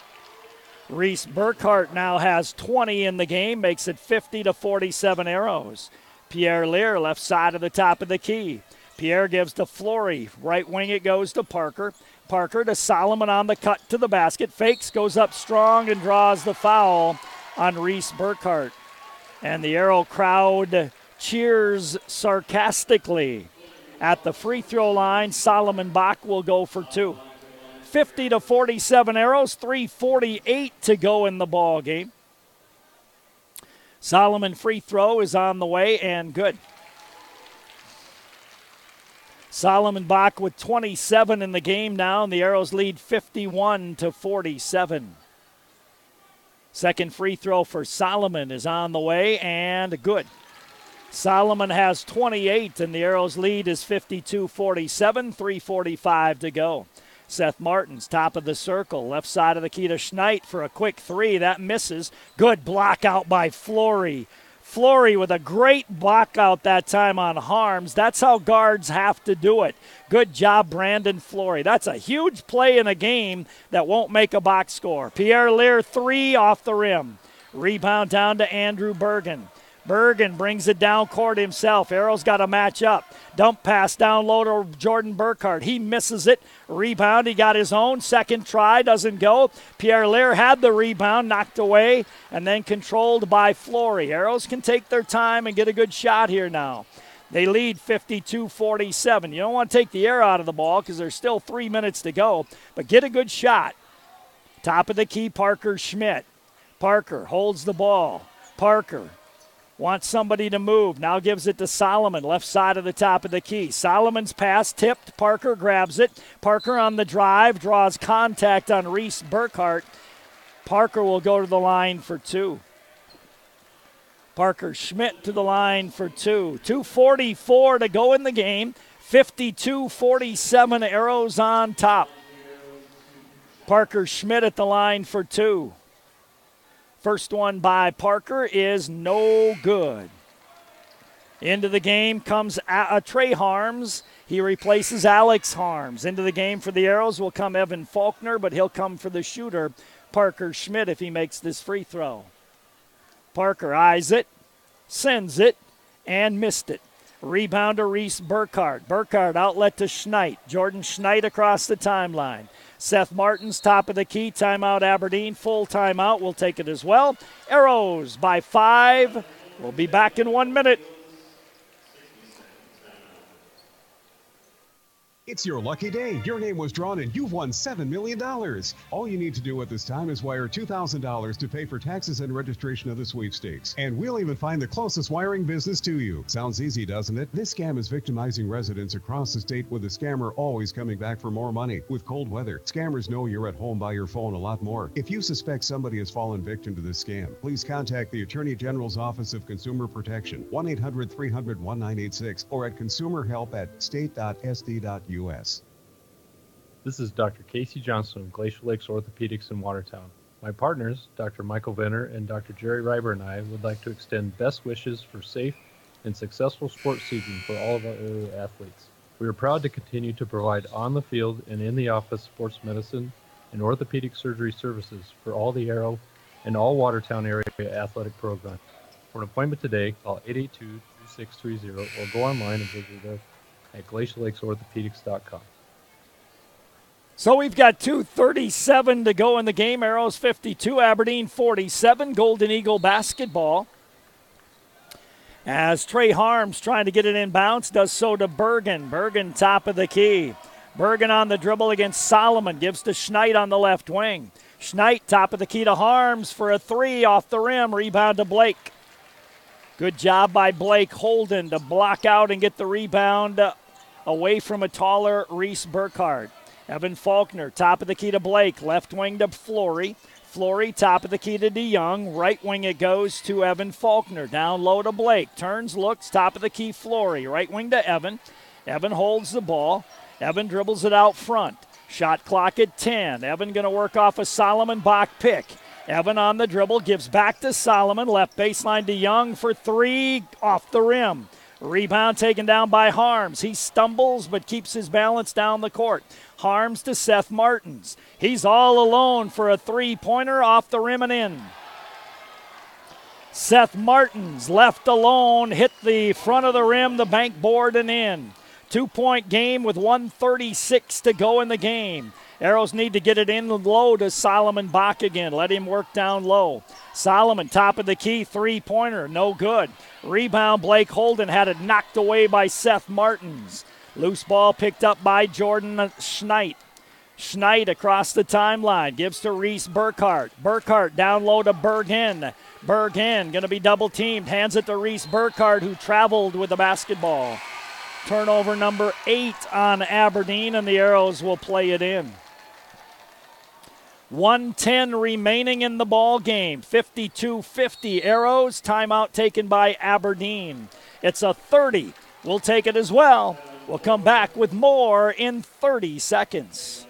Reese Burkhart now has 20 in the game, makes it 50-47 Arrows. Pierre Lear, left side of the top of the key. Pierre gives to Flory. Right wing it goes to Parker. Parker to Solomon on the cut to the basket. Fakes, goes up strong and draws the foul on Reese Burkhart. And the Arrow crowd cheers sarcastically. At the free throw line, Solomon Bach will go for 2. 50-47 Arrows, 3:48 to go in the ball game. Solomon free throw is on the way and good. Solomon Bach with 27 in the game now, and the Arrows lead 51-47. Second free throw for Solomon is on the way and good. Solomon has 28, and the Arrows lead is 52-47, 3:45 to go. Seth Martins, top of the circle, left side of the key to Schneit for a quick three. That misses. Good block out by Flory. Flory with a great block out that time on Harms. That's how guards have to do it. Good job, Brandon Flory. That's a huge play in a game that won't make a box score. Pierre Lear, 3 off the rim. Rebound down to Andrew Bergen. Bergen brings it down court himself. Arrow's got to match up. Dump pass down low to Jordan Burkhart. He misses it. Rebound, he got his own. Second try, doesn't go. Pierre Lear had the rebound, knocked away, and then controlled by Flory. Arrows can take their time and get a good shot here now. They lead 52-47. You don't want to take the air out of the ball because there's still 3 minutes to go, but get a good shot. Top of the key, Parker Schmidt. Parker holds the ball. Parker wants somebody to move. Now gives it to Solomon, left side of the top of the key. Solomon's pass tipped. Parker grabs it. Parker on the drive, draws contact on Reese Burkhart. Parker will go to the line for 2. Parker Schmidt to the line for 2. 2:44 to go in the game. 52-47, Arrows on top. Parker Schmidt at the line for 2. First one by Parker is no good. Into the game comes Trey Harms. He replaces Alex Harms. Into the game for the Arrows will come Evan Faulkner, but he'll come for the shooter, Parker Schmidt, if he makes this free throw. Parker eyes it, sends it, and missed it. Rebound to Reese Burkhart. Burkhart outlet to Schneit. Jordan Schneit across the timeline. Seth Martins, top of the key. Timeout Aberdeen. Full timeout. We'll take it as well. Arrows by 5. We'll be back in 1 minute. It's your lucky day. Your name was drawn and you've won $7 million. All you need to do at this time is wire $2,000 to pay for taxes and registration of the sweepstakes. And we'll even find the closest wiring business to you. Sounds easy, doesn't it? This scam is victimizing residents across the state, with the scammer always coming back for more money. With cold weather, scammers know you're at home by your phone a lot more. If you suspect somebody has fallen victim to this scam, please contact the Attorney General's Office of Consumer Protection, 1-800-300-1986, or at consumerhelp@state.sd.us. This is Dr. Casey Johnson of Glacial Lakes Orthopedics in Watertown. My partners, Dr. Michael Venner and Dr. Jerry Reiber, and I would like to extend best wishes for safe and successful sports season for all of our area athletes. We are proud to continue to provide on-the-field and in-the-office sports medicine and orthopedic surgery services for all the Arrow and all Watertown area athletic programs. For an appointment today, call 882-2630 or go online and visit us at glaciallakes.orthopedics.com. So we've got 2:37 to go in the game. Arrows 52, Aberdeen 47. Golden Eagle basketball. As Trey Harms trying to get it in bounce, does so to Bergen. Bergen top of the key. Bergen on the dribble against Solomon. Gives to Schneid on the left wing. Schneid top of the key to Harms for a three off the rim. Rebound to Blake. Good job by Blake Holden to block out and get the rebound away from a taller Reese Burkhardt. Evan Faulkner, top of the key to Blake. Left wing to Flory. Flory, top of the key to DeYoung. Right wing it goes to Evan Faulkner. Down low to Blake. Turns, looks, top of the key, Flory. Right wing to Evan. Evan holds the ball. Evan dribbles it out front. Shot clock at 10. Evan going to work off a Solomon Bach pick. Evan on the dribble, gives back to Solomon. Left baseline to Young for three, off the rim. Rebound taken down by Harms. He stumbles but keeps his balance down the court. Harms to Seth Martins. He's all alone for a three-pointer off the rim and in. Seth Martins left alone, hit the front of the rim, the bank board, and in. 2-point game with 1:36 to go in the game. Arrows need to get it in low to Solomon Bach again. Let him work down low. Solomon, top of the key, three-pointer, no good. Rebound, Blake Holden had it knocked away by Seth Martins. Loose ball picked up by Jordan Schneid. Schneid across the timeline, gives to Reese Burkhardt. Burkhardt down low to Bergen. Bergen going to be double-teamed, hands it to Reese Burkhardt, who traveled with the basketball. Turnover number 8 on Aberdeen, and the Arrows will play it in. 1:10 remaining in the ball game. 52-50 Arrows. Timeout taken by Aberdeen. It's a 30. We'll take it as well. We'll come back with more in 30 seconds.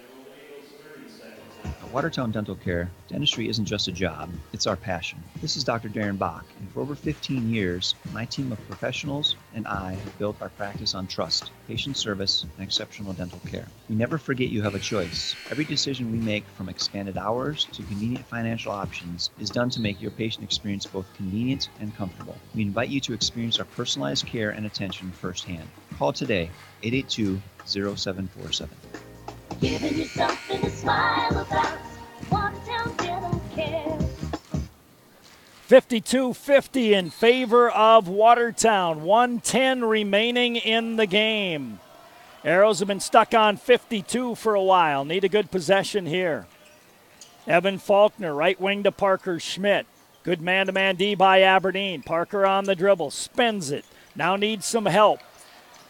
At Watertown Dental Care, dentistry isn't just a job, it's our passion. This is Dr. Darren Bach, and for over 15 years, my team of professionals and I have built our practice on trust, patient service, and exceptional dental care. We never forget you have a choice. Every decision we make, from expanded hours to convenient financial options, is done to make your patient experience both convenient and comfortable. We invite you to experience our personalized care and attention firsthand. Call today, 882-0747. Giving you something to smile about. Watertown Dental Care. 52-50 in favor of Watertown. 1:10 remaining in the game. Arrows have been stuck on 52 for a while. Need a good possession here. Evan Faulkner, right wing to Parker Schmidt. Good man-to-man D by Aberdeen. Parker on the dribble, spins it. Now needs some help.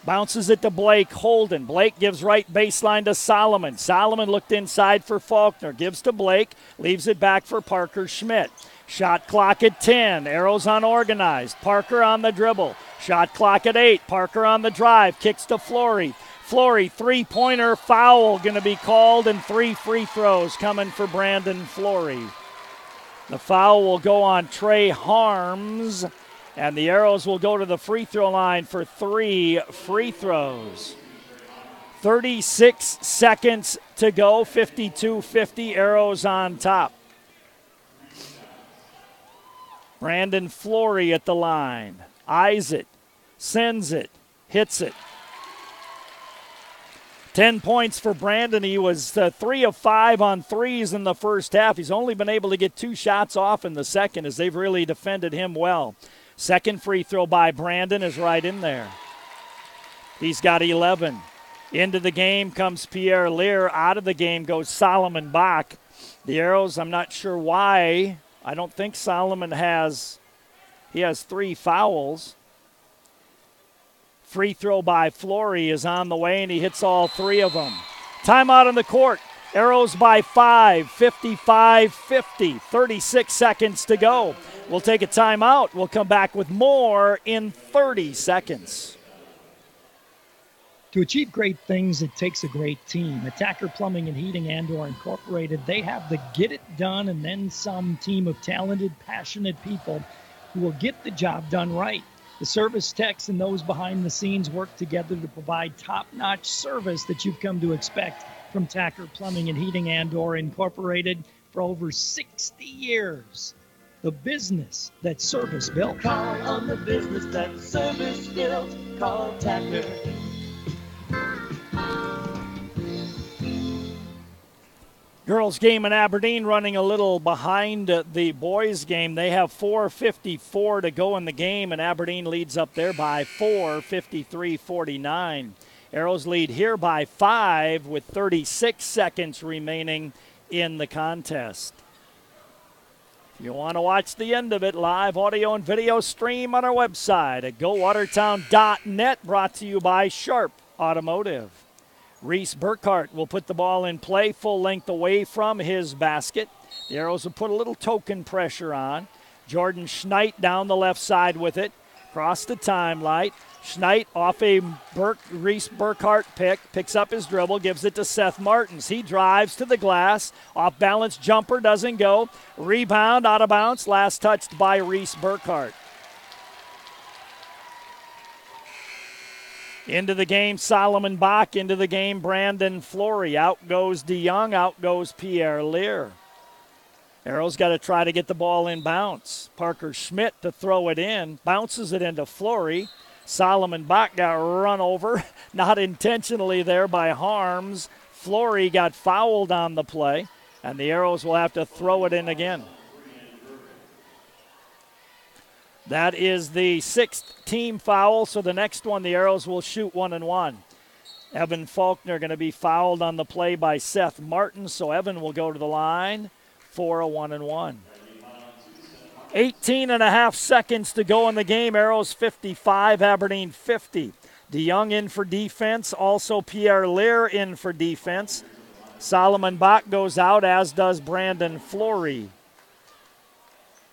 Bounces it to Blake Holden. Blake gives right baseline to Solomon. Solomon looked inside for Faulkner. Gives to Blake. Leaves it back for Parker Schmidt. Shot clock at 10. Arrows unorganized. Parker on the dribble. Shot clock at 8. Parker on the drive. Kicks to Flory. Flory, three-pointer, foul going to be called, and 3 free throws coming for Brandon Flory. The foul will go on Trey Harms. And the Arrows will go to the free throw line for 3 free throws. 36 seconds to go, 52-50, Arrows on top. Brandon Flory at the line. Eyes it, sends it, hits it. 10 points for Brandon. He was 3 of 5 on threes in the first half. He's only been able to get 2 shots off in the second, as they've really defended him well. Second free throw by Brandon is right in there. He's got 11. Into the game comes Pierre Lear. Out of the game goes Solomon Bach. The Arrows, I'm not sure why. I don't think Solomon has 3 fouls. Free throw by Flory is on the way, and he hits all 3 of them. Timeout on the court. Arrows by 5, 55-50, 36 seconds to go. We'll take a timeout. We'll come back with more in 30 seconds. To achieve great things, it takes a great team. Attacker Plumbing and Heating Andor Incorporated, they have the get it done and then some team of talented, passionate people who will get the job done right. The service techs and those behind the scenes work together to provide top-notch service that you've come to expect from Tacker Plumbing and Heating Andor Incorporated for over 60 years. The business that service built. Call on the business that service built. Call Tacker. Girls game in Aberdeen running a little behind the boys game. They have 4:54 to go in the game, and Aberdeen leads up there by 4, 53-49. Arrows lead here by 5 with 36 seconds remaining in the contest. If you want to watch the end of it, live audio and video stream on our website at gowatertown.net, brought to you by Sharp Automotive. Reese Burkhart will put the ball in play full length away from his basket. The Arrows will put a little token pressure on. Jordan Schneit down the left side with it. Across the timeline. Schneit off a Reese Burkhart pick. Picks up his dribble. Gives it to Seth Martins. He drives to the glass. Off balance jumper doesn't go. Rebound out of bounds. Last touched by Reese Burkhart. Into the game, Solomon Bach. Into the game, Brandon Flory. Out goes DeYoung. Out goes Pierre Lear. Arrows got to try to get the ball in bounce. Parker Schmidt to throw it in. Bounces it into Flory. Solomon Bach got run over. Not intentionally there by Harms. Flory got fouled on the play. And the Arrows will have to throw it in again. That is the 6th team foul, so the next one the Arrows will shoot 1-1. Evan Faulkner going to be fouled on the play by Seth Martin, so Evan will go to the line for a 1-1. 18 and a half seconds to go in the game. Arrows 55, Aberdeen 50. DeYoung in for defense, also Pierre Lear in for defense. Solomon Bach goes out, as does Brandon Flory.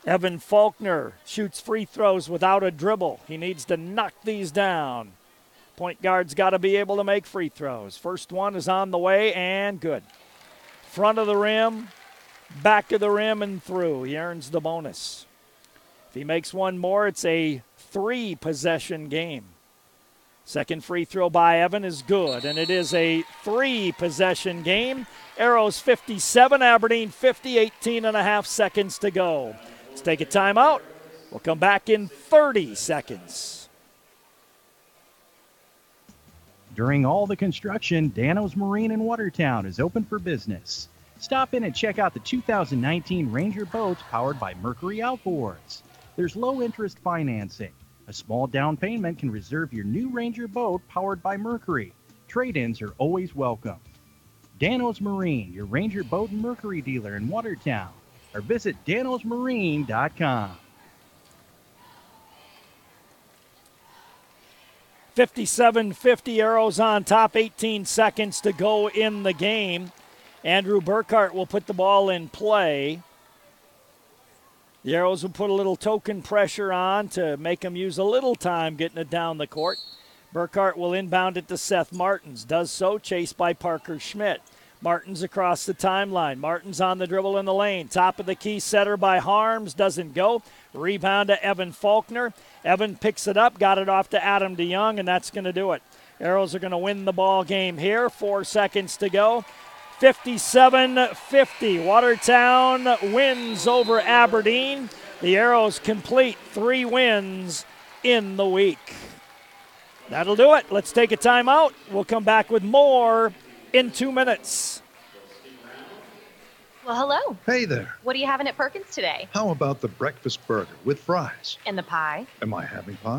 Evan Faulkner shoots free throws without a dribble. He needs to knock these down. Point guard's got to be able to make free throws. First one is on the way and good. Front of the rim, back of the rim and through. He earns the bonus. If he makes one more, it's a 3-possession game. Second free throw by Evan is good, and it is a 3-possession game. Arrows 57, Aberdeen 50, 18 and a half seconds to go. Let's take a timeout. We'll come back in 30 seconds. During all the construction, Dano's Marine in Watertown is open for business. Stop in and check out the 2019 Ranger boats powered by Mercury Outboards. There's low-interest financing. A small down payment can reserve your new Ranger boat powered by Mercury. Trade-ins are always welcome. Dano's Marine, your Ranger boat and Mercury dealer in Watertown. Or visit danosmarine.com. 57-50, Arrows on top, 18 seconds to go in the game. Andrew Burkhart will put the ball in play. The Arrows will put a little token pressure on to make him use a little time getting it down the court. Burkhart will inbound it to Seth Martins. Does so, chased by Parker Schmidt. Martins across the timeline. Martins on the dribble in the lane. Top of the key setter by Harms. Doesn't go. Rebound to Evan Faulkner. Evan picks it up. Got it off to Adam DeYoung, and that's going to do it. Arrows are going to win the ball game here. 4 seconds to go. 57-50. Watertown wins over Aberdeen. The Arrows complete 3 wins in the week. That'll do it. Let's take a timeout. We'll come back with more in 2 minutes. Well, hello. Hey there. What are you having at Perkins today? How about the breakfast burger with fries? And the pie? Am I having pie?